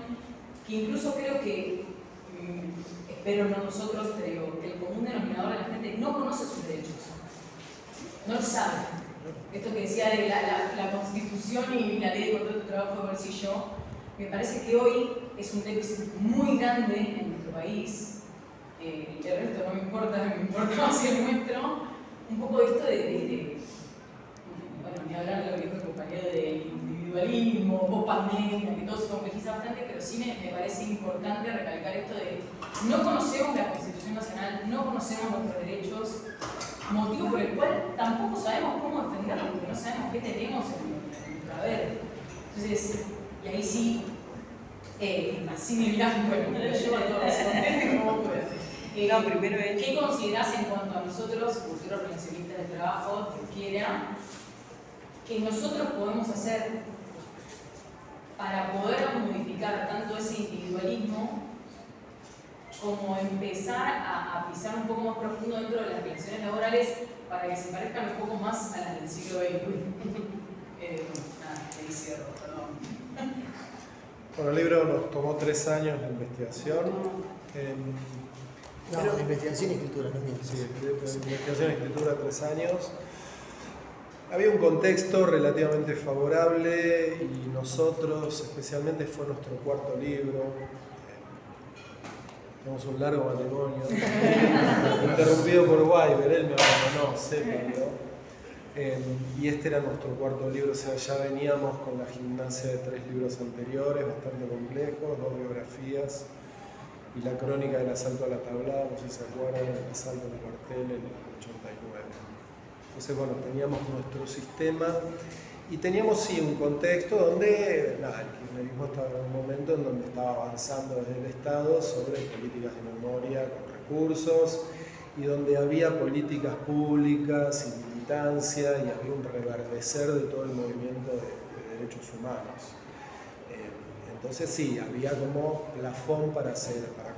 Speaker 9: que incluso creo que, espero no nosotros, pero que el común denominador de la gente no conoce sus derechos. No lo sabe. Esto que decía de la Constitución y la Ley de Contrato de Trabajo de Bolsillo, me parece que hoy es un déficit muy grande en nuestro país. El resto no me importa más el nuestro. Un poco esto bueno, ni hablar de lo que dijo el compañero del individualismo, post-pandemia, que todo se complejiza bastante, pero sí me parece importante recalcar esto de no conocemos la Constitución Nacional, no conocemos nuestros derechos, motivo por el cual tampoco sabemos cómo defenderlo, porque no sabemos qué tenemos en nuestro haber. Entonces, y ahí sí, así me miran, bueno, me lo llevo a todos, ¿cómo puedes? ¿Qué considerás en cuanto a nosotros, futuros relacionistas del trabajo, que quiera, que nosotros podemos hacer para poder modificar tanto ese individualismo como empezar a pisar un poco más profundo dentro de las relaciones laborales para que se parezcan un poco más a las del siglo XX? Ahí cierro, perdón.
Speaker 2: Bueno, el libro nos tomó 3 años de investigación.
Speaker 3: De investigación y escritura, no miento.
Speaker 2: Sí, de investigación y escritura 3 años. Había un contexto relativamente favorable y nosotros, especialmente, fue nuestro 4.º libro. Tenemos un largo matrimonio, interrumpido por Weiber, él me abandonó, serio. Y este era nuestro 4.º libro, o sea, ya veníamos con la gimnasia de 3 libros anteriores, bastante complejos, 2 biografías y la crónica del asalto a la tablada, no sé si se acuerdan, el asalto al cuartel en el 89. Entonces, bueno, teníamos nuestro sistema y teníamos, sí, un contexto donde, el kirchnerismo estaba en un momento en donde estaba avanzando desde el Estado sobre políticas de memoria con recursos y donde había políticas públicas y militancia y había un reverdecer de todo el movimiento de derechos humanos. Entonces sí, había como plafón para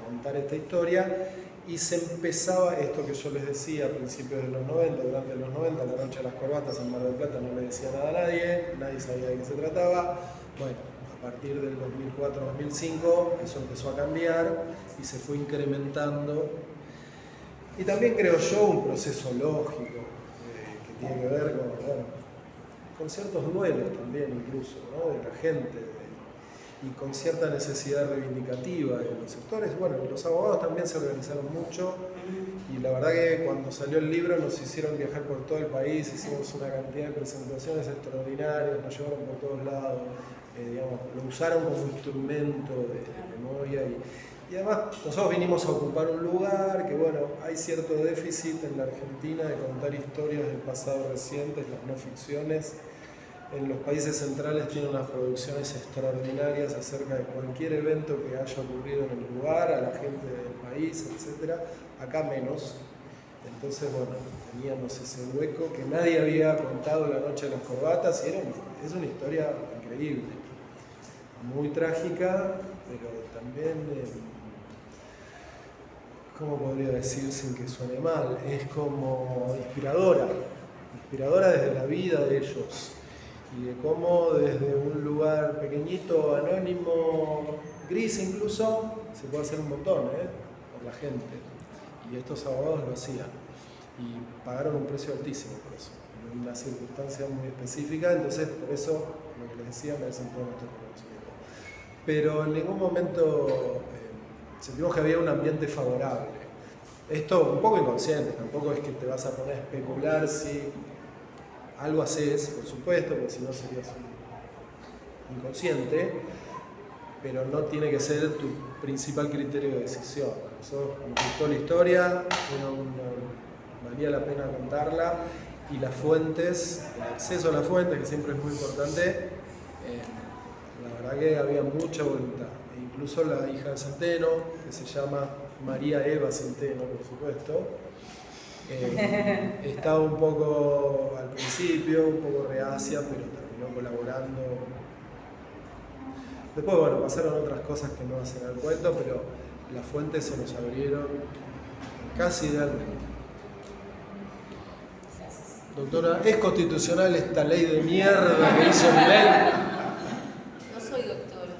Speaker 2: contar esta historia y se empezaba esto que yo les decía a principios de los 90, durante los 90, la noche de las corbatas en Mar del Plata no le decía nada a nadie sabía de qué se trataba. Bueno, a partir del 2004-2005 eso empezó a cambiar y se fue incrementando. Y también creo yo un proceso lógico que tiene que ver con ciertos duelos también incluso, ¿no? De la gente y con cierta necesidad reivindicativa de los sectores. Bueno, los abogados también se organizaron mucho y la verdad que cuando salió el libro nos hicieron viajar por todo el país, hicimos una cantidad de presentaciones extraordinarias, nos llevaron por todos lados, digamos, lo usaron como instrumento de memoria Y además nosotros vinimos a ocupar un lugar que, bueno, hay cierto déficit en la Argentina de contar historias del pasado reciente, las no ficciones. En los países centrales tienen unas producciones extraordinarias acerca de cualquier evento que haya ocurrido en el lugar, a la gente del país, etc. Acá menos. Entonces, bueno, teníamos ese hueco que nadie había contado la noche de las corbatas y es una historia increíble, muy trágica, pero también, ¿cómo podría decir sin que suene mal? Es como inspiradora desde la vida de ellos y de cómo desde un lugar pequeñito, anónimo, gris incluso, se puede hacer un montón, por la gente. Y estos abogados lo hacían y pagaron un precio altísimo por eso, en una circunstancia muy específica, entonces por eso, lo que les decía, merecen todo nuestro reconocimiento. Pero en ningún momento sentimos que había un ambiente favorable. Esto un poco inconsciente, tampoco es que te vas a poner a especular si algo haces, por supuesto, porque si no serías un inconsciente, pero no tiene que ser tu principal criterio de decisión. Nosotros nos gustó la historia, valía la pena contarla, y las fuentes, el acceso a las fuentes, que siempre es muy importante, la verdad que había mucha voluntad. E incluso la hija de Centeno, que se llama María Eva Centeno, por supuesto, estaba un poco al principio, un poco reacia, pero terminó colaborando. Después, bueno, pasaron otras cosas que no hacen al cuento, pero las fuentes se nos abrieron casi idealmente. Doctora, ¿es constitucional esta ley de mierda que hizo Milei?
Speaker 1: No soy doctora.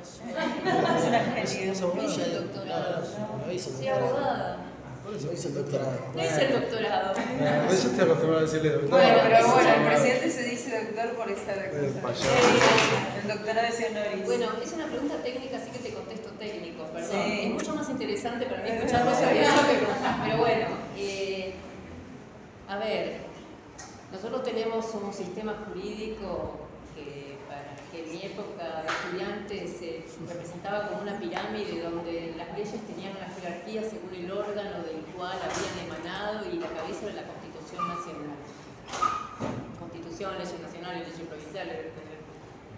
Speaker 3: No
Speaker 1: hice el doctorado. Soy abogada.
Speaker 3: Por eso hice el doctorado.
Speaker 1: No hice el doctorado.
Speaker 2: Yo estoy acostumbrado a decirle doctor.
Speaker 5: Bueno, pero bueno, el presidente se dice doctor por esa
Speaker 2: payaso.
Speaker 5: El doctorado es honoris.
Speaker 1: Bueno, es una pregunta técnica, así que te contesto técnico, perdón.
Speaker 5: Sí.
Speaker 1: Es mucho más interesante para mí escucharlo sobre eso que preguntar. Pero bueno, a ver, nosotros tenemos un sistema jurídico que en mi época de estudiante se representaba como una pirámide donde las leyes tenían una jerarquía según el órgano del cual habían emanado y la cabeza era la Constitución Nacional. Constitución, leyes nacionales, leyes provinciales.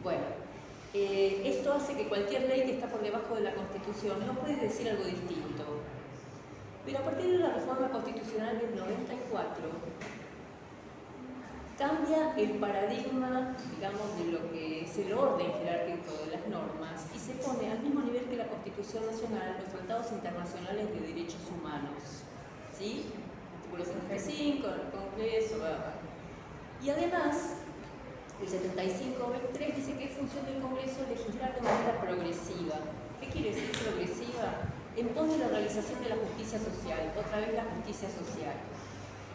Speaker 1: Bueno, esto hace que cualquier ley que está por debajo de la Constitución no puede decir algo distinto. Pero a partir de la reforma constitucional del 94, cambia el paradigma, digamos, de lo que es el orden jerárquico de las normas y se pone al mismo nivel que la Constitución Nacional los tratados internacionales de derechos humanos. ¿Sí? Artículo 75, el Congreso, y además, el 75.3 dice que es función del Congreso legislar de manera progresiva. ¿Qué quiere decir progresiva? Impone la realización de la justicia social, otra vez la justicia social.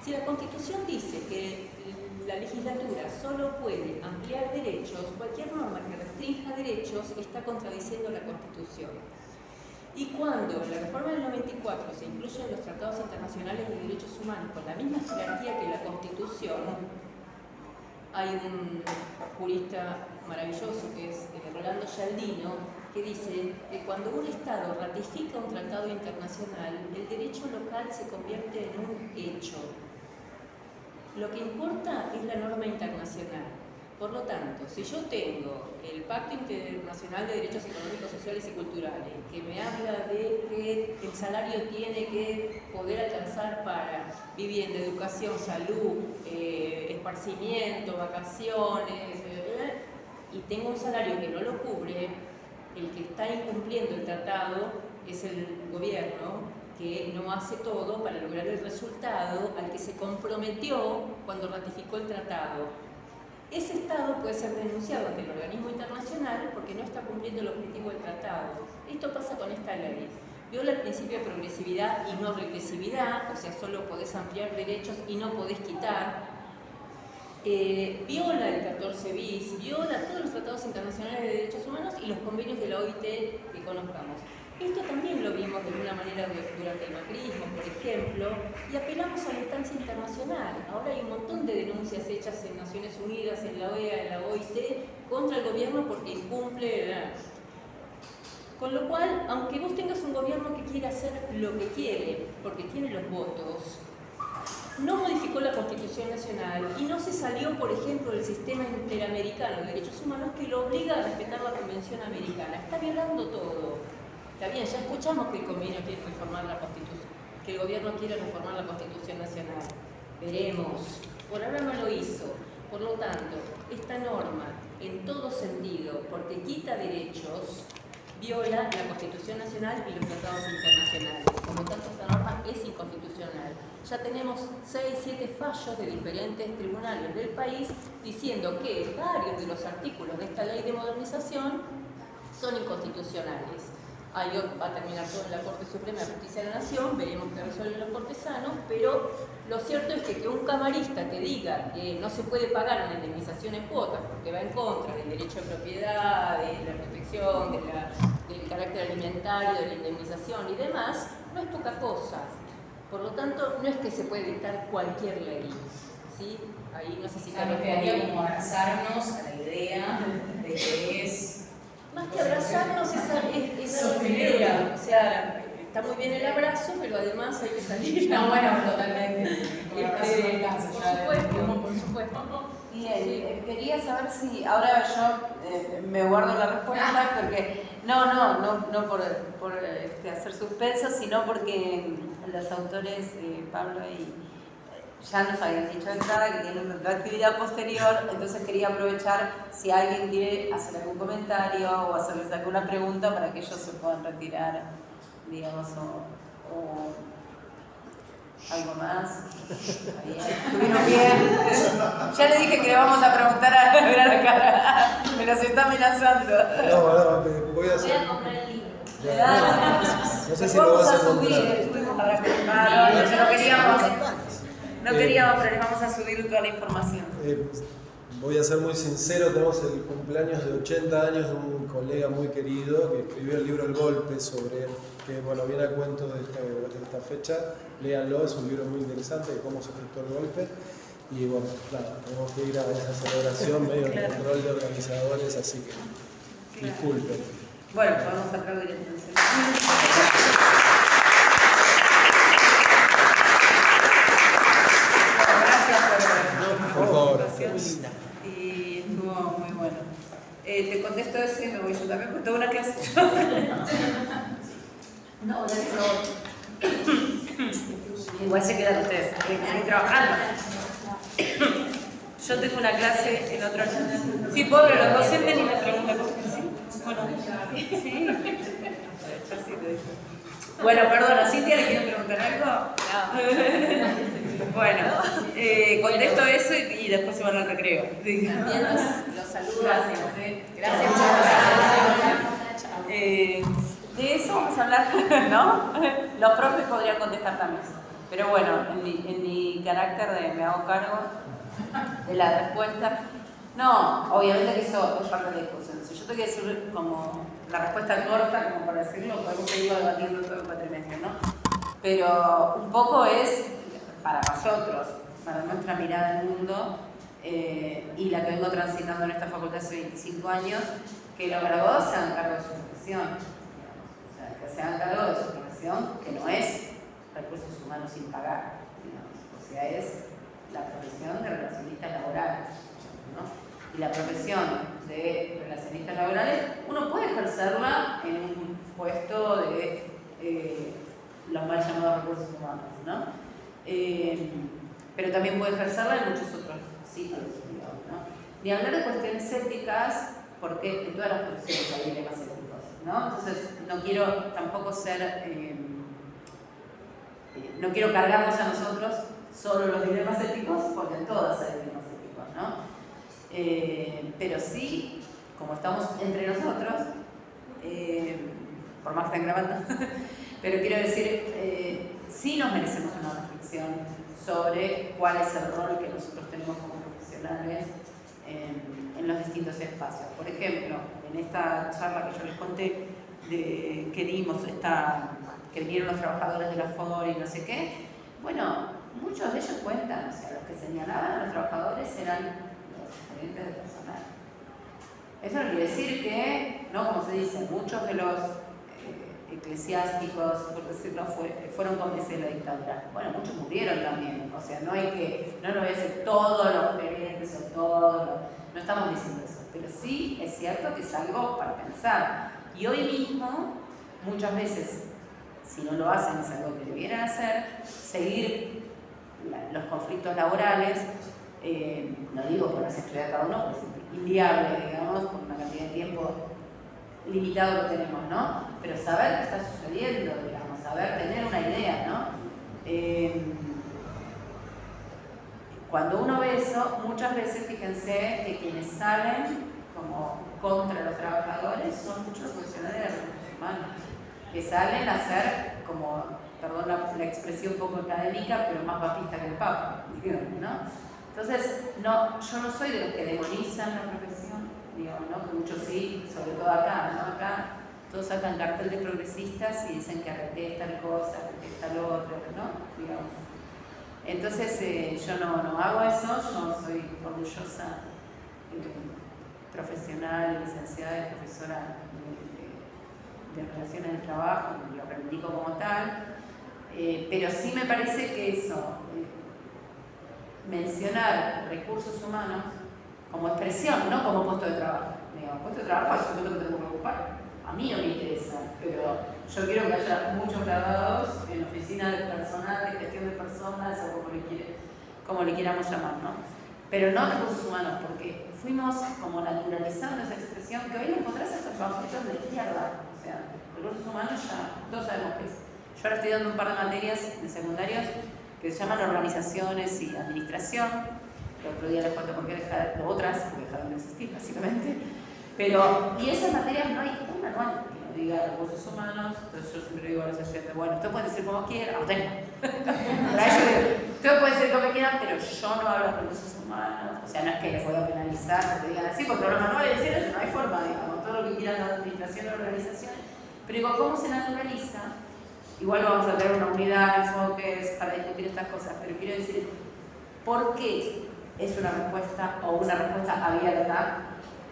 Speaker 1: Si la Constitución dice que la legislatura solo puede ampliar derechos, cualquier norma que restrinja derechos está contradiciendo la Constitución. Y cuando en la reforma del 94 se incluyen los tratados internacionales de derechos humanos con la misma jerarquía que la Constitución, hay un jurista maravilloso que es Rolando Gialdino, que dice que cuando un Estado ratifica un tratado internacional, el derecho local se convierte en un hecho. Lo que importa es la norma internacional. Por lo tanto, si yo tengo el Pacto Internacional de Derechos Económicos, Sociales y Culturales, que me habla de que el salario tiene que poder alcanzar para vivienda, educación, salud, esparcimiento, vacaciones, y tengo un salario que no lo cubre, el que está incumpliendo el tratado es el gobierno, que no hace todo para lograr el resultado al que se comprometió cuando ratificó el tratado. Ese Estado puede ser denunciado ante el organismo internacional porque no está cumpliendo el objetivo del tratado. Esto pasa con esta ley. Viola el principio de progresividad y no regresividad, o sea, solo podés ampliar derechos y no podés quitar. Viola el 14 bis, viola todos los tratados internacionales de derechos humanos y los convenios de la OIT que conozcamos. Esto también lo vimos de alguna manera durante el macrismo, por ejemplo, y apelamos a la instancia internacional. Ahora hay un montón de denuncias hechas en Naciones Unidas, en la OEA, en la OIT, contra el gobierno porque incumple.
Speaker 4: Con lo cual, aunque vos tengas un gobierno que quiere hacer lo que quiere, porque tiene los votos, no modificó la Constitución Nacional y no se salió, por ejemplo, del sistema interamericano de derechos humanos que lo obliga a respetar la Convención Americana. Está violando todo. Está bien, ya escuchamos que el convenio quiere reformar la Constitución, que el gobierno quiere reformar la Constitución Nacional. Veremos. Por ahora no lo hizo. Por lo tanto, esta norma, en todo sentido, porque quita derechos, viola la Constitución Nacional y los tratados internacionales. Por lo tanto, esta norma es inconstitucional. Ya tenemos 6, 7 fallos de diferentes tribunales del país diciendo que varios de los artículos de esta ley de modernización son inconstitucionales. Ahí va a terminar todo en la Corte Suprema de Justicia de la Nación, veremos qué resuelven los cortesanos, pero lo cierto es que un camarista te diga que no se puede pagar una indemnización en cuotas porque va en contra del derecho de propiedad, de la protección, del carácter alimentario, de la indemnización y demás, no es poca cosa. Por lo tanto, no es que se puede dictar cualquier ley, ¿sí? Ahí no sé si
Speaker 9: nos quedaría como abrazarnos a la idea de que es...
Speaker 4: Más que abrazarnos es sostener, o sea, está muy bien el abrazo, pero además hay que salir.
Speaker 9: No, bueno, totalmente.
Speaker 4: Por supuesto.
Speaker 5: Bien, quería saber si, ahora yo me guardo la respuesta porque, no por hacer suspenso, sino porque los autores, Pablo y ya nos habían dicho de entrada que tienen otra actividad posterior, entonces quería aprovechar si alguien quiere hacer algún comentario o hacerles alguna pregunta para que ellos se puedan retirar, digamos, o algo más. ¿Estuvieron bien? Ya le dije que le vamos a preguntar a ver a la cara, me los está amenazando.
Speaker 2: No, voy a hacer.
Speaker 8: Voy a comprar el libro.
Speaker 2: No sé si lo vas a encontrar.
Speaker 5: No queríamos, pero les vamos a subir toda la información.
Speaker 2: Voy a ser muy sincero, tenemos el cumpleaños de 80 años de un colega muy querido que escribió el libro El Golpe, sobre que viene a cuento de esta fecha. Léanlo, es un libro muy interesante de cómo se efectuó el golpe. Y bueno, claro, tenemos que ir a esa celebración medio de control de organizadores, así que disculpen.
Speaker 5: Bueno, podemos aplaudir entonces.
Speaker 2: Por favor.
Speaker 5: Y estuvo muy bueno. Te contesto ese y me voy yo también, porque tengo una clase.
Speaker 8: No,
Speaker 5: Igual se quedan ustedes, hay que seguir trabajando. Yo tengo una clase en otro... Sí, pobre, los docentes ni me preguntan cosas así. Bueno, sí. Bueno, perdona, ¿Cintia le quieren preguntar algo? No. Bueno, contesto eso y después se van al recreo.
Speaker 4: También los saludos.
Speaker 5: Gracias. De eso vamos a hablar, ¿no? Los profes podrían contestar también. Pero bueno, en mi carácter de me hago cargo de la respuesta. No, obviamente que eso es parte de la discusión. Si yo te quiero decir como la respuesta corta, como para decirlo, podemos seguir debatiendo todo el cuatrimestre, ¿no? Pero un poco es para nosotros, para nuestra mirada del mundo y la que vengo transitando en esta facultad hace 25 años, que los graduados se hagan cargo de su profesión. O sea, que se hagan cargo de su profesión, que no es recursos humanos sin pagar, digamos. O sea, es la profesión de relacionistas laborales, ¿no? Y la profesión de relacionistas laborales, uno puede ejercerla en un puesto de los mal llamados recursos humanos, ¿no? Pero también puede ejercerla en muchos otros sitios, digamos, ¿no? Ni hablar de cuestiones éticas, porque en todas las profesiones hay dilemas éticos, ¿no? Entonces, no quiero tampoco ser... no quiero cargarnos a nosotros solo los dilemas éticos, porque en todas hay dilemas éticos, ¿no? Pero sí, como estamos entre nosotros, por más que estén grabando, pero quiero decir, sí nos merecemos una reflexión sobre cuál es el rol que nosotros tenemos como profesionales en los distintos espacios. Por ejemplo, en esta charla que yo les conté, que dimos, que vinieron los trabajadores de la FOR y no sé qué, bueno, muchos de ellos cuentan, o sea, los que señalaban a los trabajadores eran los gerentes de personal. Eso no quiere decir que, no como se dice, muchos de los eclesiásticos, por decirlo, fueron cómplices de la dictadura. Bueno, muchos murieron también, o sea, no lo voy a decir todos los gerentes o todos los... No estamos diciendo eso, pero sí es cierto que es algo para pensar. Y hoy mismo, muchas veces, si no lo hacen, es algo que debieran hacer, seguir los conflictos laborales, no digo por las estudiar cada uno, porque es inviable, digamos, por una cantidad de tiempo limitado que tenemos, ¿no? Pero saber qué está sucediendo, digamos, saber tener una idea, ¿no? Cuando uno ve eso, muchas veces fíjense que quienes salen como contra los trabajadores son muchos profesionales de recursos humanos, que salen a ser como, perdón la expresión un poco académica, pero más papista que el Papa, digamos, ¿no? Entonces, no, yo no soy de los que demonizan la profesión, digamos, ¿no? Que muchos sí, sobre todo acá, ¿no? Acá todos sacan cartel de progresistas y dicen que RT tal cosa, RT tal otra, ¿no? Digamos. Entonces, yo no hago eso, yo soy orgullosa profesional, licenciada y profesora de relaciones del trabajo, lo reivindico como tal, pero sí me parece que eso, mencionar recursos humanos como expresión, no como puesto de trabajo. Digamos, puesto de trabajo es un puesto que tenemos que ocupar. A mí no me interesa, pero yo quiero que haya muchos graduados en oficina de personal, de gestión de personas, o como le quieramos llamar, ¿no? Pero no recursos humanos, porque fuimos como naturalizando esa expresión que hoy encontrás estos conflictos de izquierda. O sea, recursos humanos ya todos sabemos qué es. Yo ahora estoy dando un par de materias de secundarios que se llaman organizaciones y administración. El otro día les cuento por qué otras, porque dejaron de existir básicamente. Y esas materias no hay un manual que no diga recursos humanos. Entonces yo siempre digo a los estudiantes, bueno, ustedes pueden decir como quieran, ustedes pueden decir como quieran, pero yo no hablo de recursos humanos. O sea, no es que les voy a penalizar, que digan así, porque los manuales dicen eso, no hay forma, digamos, todo lo que quieran la administración o organización. Pero digo, ¿cómo se naturaliza? Igual vamos a tener una unidad, enfoques para discutir estas cosas, pero quiero decir, ¿por qué es una respuesta o una respuesta abierta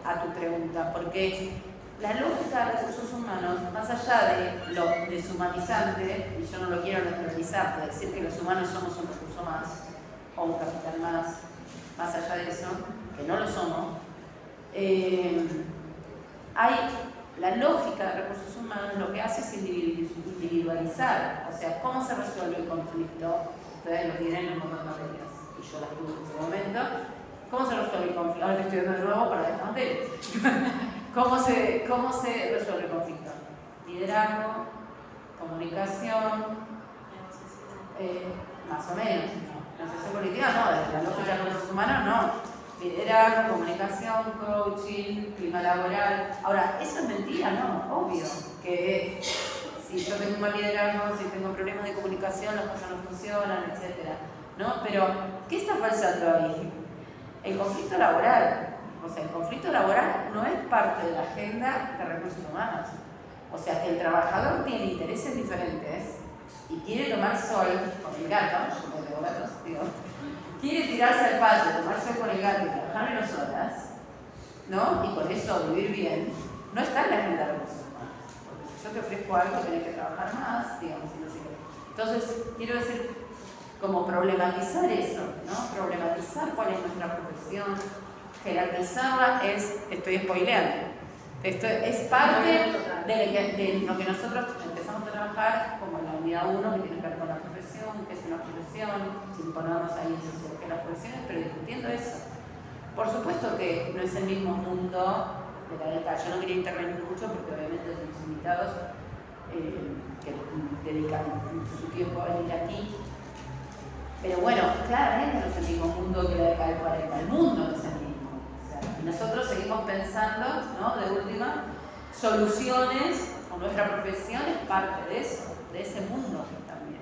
Speaker 5: a tu pregunta? Porque la lógica de recursos humanos, más allá de lo deshumanizante, y yo no lo quiero naturalizar, de decir que los humanos somos un recurso más, o un capital más allá de eso, que no lo somos, la lógica de recursos humanos lo que hace es individualizar, o sea, ¿cómo se resuelve el conflicto? Ustedes lo tienen en un montón de materias, y yo las tuve en ese momento. ¿Cómo se resuelve el conflicto? Ahora estoy estudiando de nuevo para esta materia. ¿Cómo se resuelve el conflicto? Liderazgo, comunicación, más o menos. Negociación colectiva no, desde la lógica de recursos humanos no. Liderazgo, comunicación, coaching, clima laboral. Ahora, eso es mentira, ¿no? Obvio. Que si yo tengo un mal liderazgo, si tengo problemas de comunicación, las cosas no funcionan, etc. ¿No? Pero, ¿qué está falsando ahí? El conflicto laboral. O sea, el conflicto laboral no es parte de la agenda de recursos humanos. O sea, que el trabajador tiene intereses diferentes y quiere tomar sol con el gato, yo no tengo gatos, digo, quiere tirarse al patio, tomar sol con el gato y trabajar menos horas, ¿no? Y con eso vivir bien, no está en la agenda de recursos humanos. Porque si yo te ofrezco algo, tenés que trabajar más, digamos, y no sé qué. Entonces, quiero decir, como problematizar eso, ¿no? Problematizar cuál es nuestra profesión, jerarquizarla estoy spoileando. Esto es parte de lo que nosotros empezamos a trabajar como en la unidad 1, que tiene que ver con la profesión, qué es una profesión, sin ponernos ahí en sociología de las profesiones, pero discutiendo eso. Por supuesto que no es el mismo mundo de la data. Yo no quería intervenir mucho porque obviamente tenemos invitados que dedican su tiempo a venir aquí. Pero bueno, claramente no es el mismo mundo que la década del 40. El mundo no es el mismo. O sea, nosotros seguimos pensando, ¿no? De última, soluciones, o nuestra profesión es parte de eso, de ese mundo también.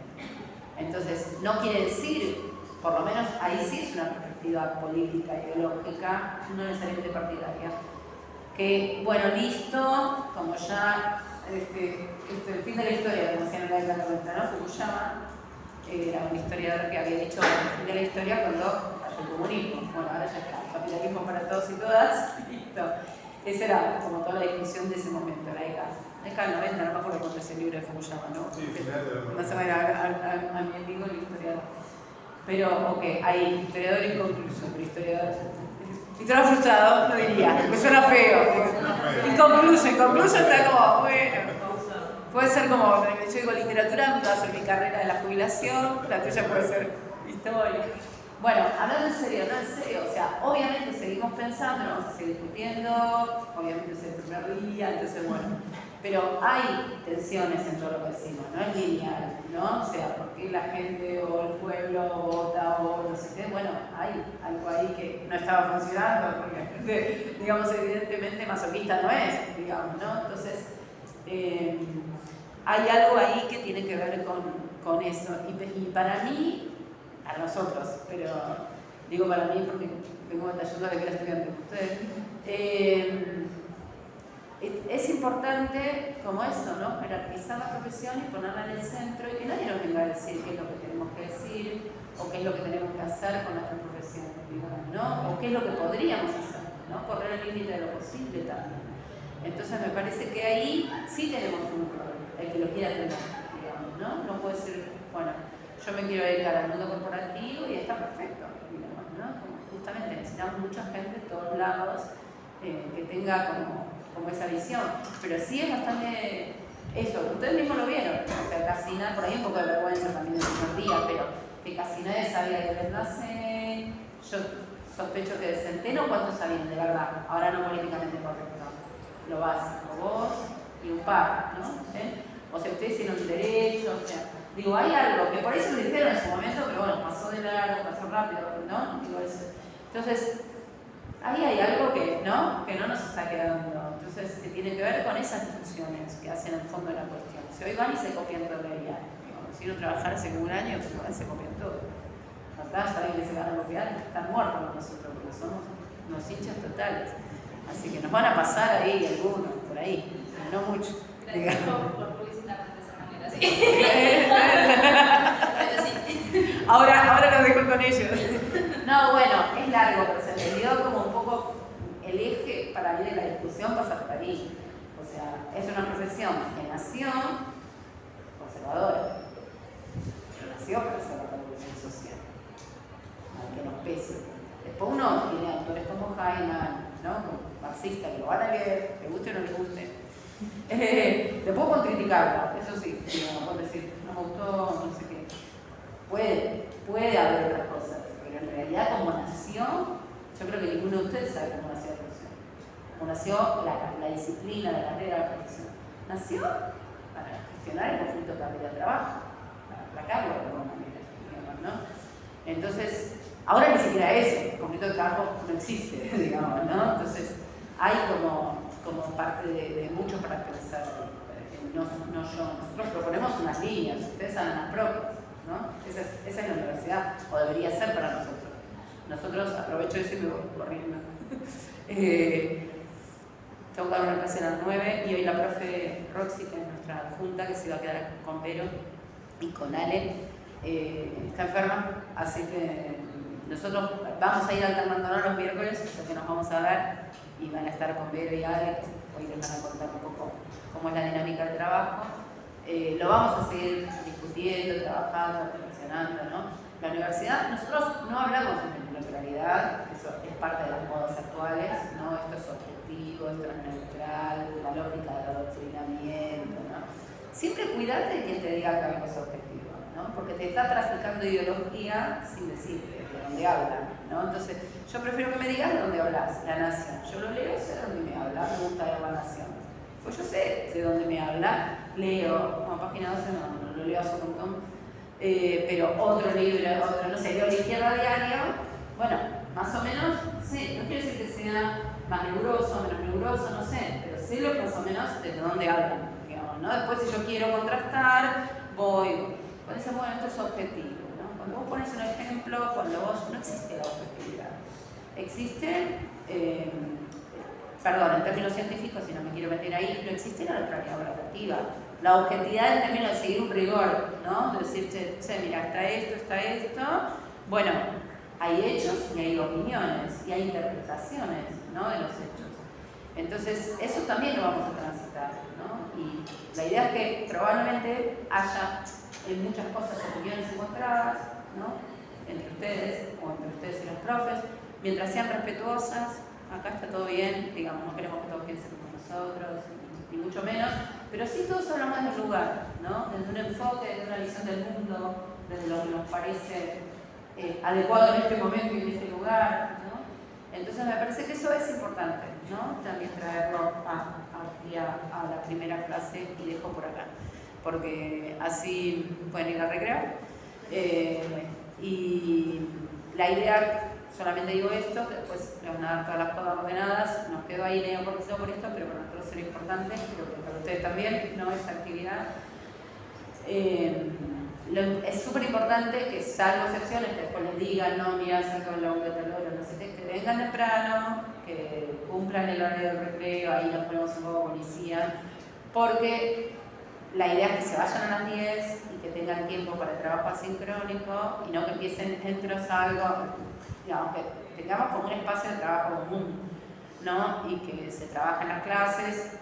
Speaker 5: Entonces, no quiere decir, por lo menos ahí sí es una perspectiva política, ideológica, no necesariamente partidaria, que, bueno, listo, como ya el fin de la historia, como decían en la década del 90, ¿no? Fukuyama era un historiador que había dicho el fin de la historia cuando cayó el comunismo. Bueno, ahora ya está, capitalismo para todos y todas, listo. Esa era como toda la discusión de ese momento, la década del 90, no me acuerdo cuánto es el libro de Fukuyama, ¿no?
Speaker 2: Sí, final de los
Speaker 5: Más o menos a mi amigo el historiador. Pero, ok, hay historiador inconcluso, pero historiador frustrado, no diría, me suena feo. Inconcluso está como, bueno. Puede ser como, yo digo, literatura va a ser mi carrera de la jubilación, la tuya puede ser historia. Bueno, hablando en serio, no en serio, o sea, obviamente seguimos pensando, vamos a seguir discutiendo, obviamente es el primer día, entonces bueno, pero hay tensiones en todo lo que decimos, no es lineal, ¿no? O sea, ¿por qué la gente o el pueblo vota o no sé qué? Bueno, hay algo ahí que no estaba funcionando, porque, digamos, evidentemente masoquista no es, digamos, ¿no? Entonces, hay algo ahí que tiene que ver con eso, y para mí, a nosotros, pero digo para mí porque vengo batallando de que era estudiante de ustedes, es importante como eso, ¿no? Jerarquizar la profesión y ponerla en el centro y que nadie nos venga a decir qué es lo que tenemos que decir o qué es lo que tenemos que hacer con nuestra profesión, digamos, ¿no? O qué es lo que podríamos hacer, ¿no? Correr el límite de lo posible también. Entonces me parece que ahí sí tenemos un rol, el que lo quiera tener, digamos, ¿no? No puede ser, bueno, yo me quiero dedicar al mundo corporativo y está perfecto, digamos, ¿no? Justamente necesitamos mucha gente de todos lados que tenga como esa visión, pero sí es bastante eso, ustedes mismos lo vieron, o sea, casi nada, por ahí un poco de vergüenza también del primer día, pero que casi nadie sabía que les nace, yo sospecho que de Centeno, ¿cuántos sabían de verdad? Ahora no políticamente correcto, lo básico, vos y un par, ¿no? O sea, ustedes hicieron derecho, o sea, digo, hay algo que por eso lo dijeron en su momento, pero bueno, pasó de largo, pasó rápido, ¿no? Digo, eso. Entonces, ahí hay algo que no nos está quedando. Entonces, que tiene que ver con esas discusiones que hacen el fondo de la cuestión. Si hoy van y se copian todo el día, si no trabajar hace un año, pues van y se copian todo. Acá saben que se van a copiar, están muertos con nosotros, porque somos unos hinchas totales. Así que nos van a pasar ahí algunos, por ahí, no mucho.
Speaker 1: Gracias por publicitarnos de esa manera. ¿Sí?
Speaker 5: Ahora lo dejo con ellos. No, bueno, es largo, pero se entendió como un poco el eje para mí de la discusión pasa por ahí. O sea, es una profesión que nació conservadora, pero nació para hacer la revolución social, aunque nos pese. Después uno tiene autores como Heinemann, ¿no? Como marxista, que lo van a leer, le guste o no le guste. Después puedo criticarlo, eso sí, digamos, puedo decir, no me gustó, no sé qué. Puede haber otras cosas, pero en realidad como nació, yo creo que ninguno de ustedes sabe cómo nació la profesión. Cómo nació la disciplina, la carrera de la profesión. Nació para gestionar el conflicto carrera-trabajo, para aplacarlo de alguna manera, digamos, ¿no? Entonces, ahora ni siquiera eso, el conflicto de trabajo no existe, digamos, ¿no? Entonces, hay como parte de mucho para pensar. No yo, nosotros proponemos unas líneas, ustedes saben las propias, ¿no? Esa es la universidad, o debería ser para nosotros. Nosotros, aprovecho eso y me voy corriendo. Tengo que dar una clase a las 9 y hoy la profe Roxy, que es nuestra junta, que se iba a quedar con Vero y con Ale, está enferma, así que nosotros vamos a ir alternándonos los miércoles, o sea que nos vamos a ver y van a estar con Vero y Ale, hoy les van a contar un poco cómo es la dinámica del trabajo. Lo vamos a seguir discutiendo, trabajando, reflexionando, ¿no? La universidad, nosotros no hablamos de neutralidad, eso es parte de las modas actuales, ¿no? Esto es objetivo, esto es neutral, la lógica del adoctrinamiento, ¿no? Siempre cuidate de quien te diga que algo es objetivo, ¿no? Porque te está traficando ideología sin decirte de dónde hablan, ¿no? Entonces, yo prefiero que me digas de dónde hablas, La Nación. Yo lo leo, sé de dónde me habla, me gusta leer La Nación. Pues yo sé de dónde me habla, leo, como página 12 no lo leo hace un montón, pero otro libro, no sé, leo La Izquierda Diario, bueno, más o menos, sí, no quiere decir que sea más riguroso, menos riguroso, no sé, pero sé lo más o menos de dónde hablan, digamos, ¿no? Después si yo quiero contrastar, voy, con ese bueno, esto es objetivo, ¿no? Cuando vos pones un ejemplo, cuando vos, no existe la objetividad, existe, perdón, en términos científicos, si no me quiero meter ahí, no existe la neutralidad objetiva. La objetividad en términos de seguir un rigor, ¿no? De decir, che, mira, está esto. Bueno, hay hechos y hay opiniones y hay interpretaciones, ¿no? De los hechos.
Speaker 1: Entonces, eso también lo vamos a transitar, ¿no? Y la idea es que probablemente haya en muchas cosas opiniones encontradas, ¿no? Entre ustedes o entre ustedes y los profes, mientras sean respetuosas, acá está todo bien, digamos, no queremos que todos piensen como nosotros, ni mucho menos, pero sí todos hablamos desde un lugar, ¿no? Desde un enfoque, desde una visión del mundo, desde lo que nos parece adecuado en este momento y en este lugar, ¿no? Entonces me parece que eso es importante, ¿no? También traerlo aquí a la primera clase y dejo por acá, porque así pueden ir a recrear. Y la idea, solamente digo esto, que después le van a dar todas las cosas ordenadas, nos quedó ahí medio por esto, pero para nosotros era importante, creo que para ustedes también, ¿no? Esta actividad. Es súper importante que, salvo excepciones, que después les digan, no, mira, salgo en la UNB tal hora, no sé qué, que vengan temprano, que cumplan el horario del recreo, ahí nos ponemos un poco policía, porque la idea es que se vayan a las 10 y que tengan tiempo para el trabajo asincrónico y no que empiecen, entro, salgo, digamos, que tengamos como un espacio de trabajo común, ¿no? Y que se trabajen las clases,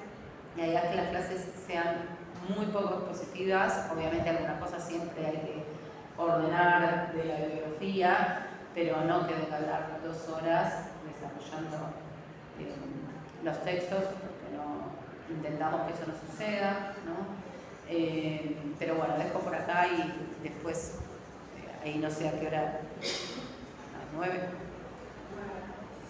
Speaker 1: y la idea es que las clases sean muy poco expositivas. Obviamente algunas cosas siempre hay que ordenar de la bibliografía, pero no que venga a hablar 2 horas desarrollando los textos, porque no intentamos que eso no suceda, ¿no? Pero bueno, dejo por acá y después, ahí no sé a qué hora, a las 9.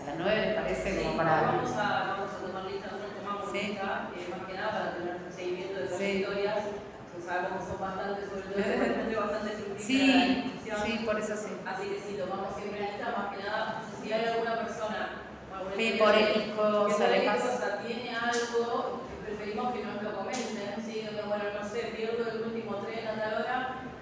Speaker 1: A las 9 les parece,
Speaker 5: Sí,
Speaker 1: como para...
Speaker 5: vamos a tomar lista, nosotros tomamos lista, más que nada para tener un seguimiento de las historias, que sabemos que son bastantes, sobre todo es bastante fructífera la discusión.
Speaker 1: Sí, por eso sí.
Speaker 5: Así que sí, tomamos siempre lista, más que nada, si hay alguna persona
Speaker 1: por X cosa,
Speaker 5: tiene algo, preferimos que nos lo comenten, ¿sí? Bueno, no sé, pierdo el último tren a tal hora,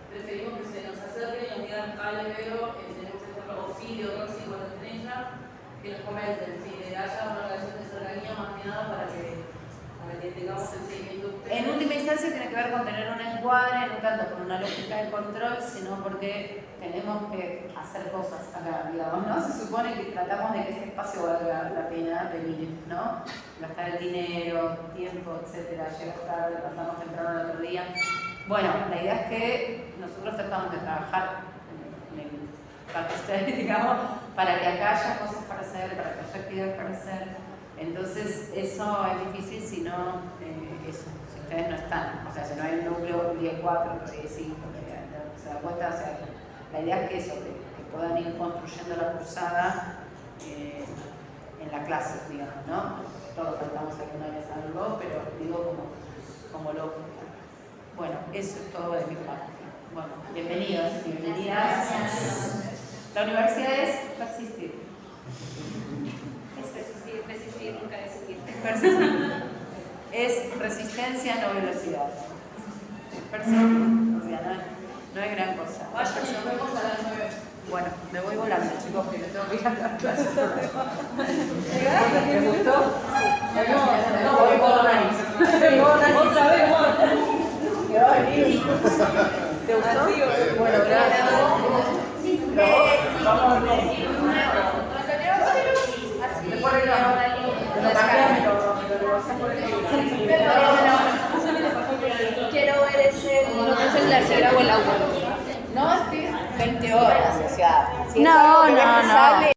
Speaker 5: preferimos que se nos acerquen y nos digan, le veo, tenemos este auxilio, Roxy, cuando tenga, que nos comenten, si le haya una relación de cercanía más que nada para que tengamos el seguimiento.
Speaker 1: En última instancia tiene que ver con tener un encuadre, no tanto con una lógica de control, sino porque tenemos que hacer cosas acá, digamos, ¿no? Se supone que tratamos de que ese espacio valga la pena venir, ¿no? Gastar el dinero, tiempo, etcétera, llegar tarde, pasamos temprano el otro día. Bueno, la idea es que nosotros tratamos de trabajar en el backstage, digamos, para que acá haya cosas para hacer, para que haya actividades para hacer. Entonces, eso es difícil si no, eso, si ustedes no están, o sea, si no hay un núcleo un día 4, otro día 5, se da cuenta, o sea, la idea es que eso, que puedan ir construyendo la cursada en la clase, digamos, ¿no? Todos faltamos alguna vez algo, pero digo como lógica. Bueno, eso es todo de mi parte. Bueno, bienvenidos y bienvenidas. La universidad es persistir.
Speaker 4: Resistir, nunca desistir.
Speaker 1: Es resistencia, no velocidad. Persistir. O sea, no hay gran cosa.
Speaker 5: Vaya, nos vemos a las 9.
Speaker 1: Bueno, me voy volando, chicos, que me tengo que ir a la clase. ¿Les gustó? No, voy por nariz.
Speaker 5: Otra vez,
Speaker 1: ¿Te gustó? Bueno, gracias.
Speaker 7: Quiero ver ese.
Speaker 4: No es el tercero o el agua.
Speaker 1: No, estoy 20 horas, o sea.
Speaker 7: No, no, no.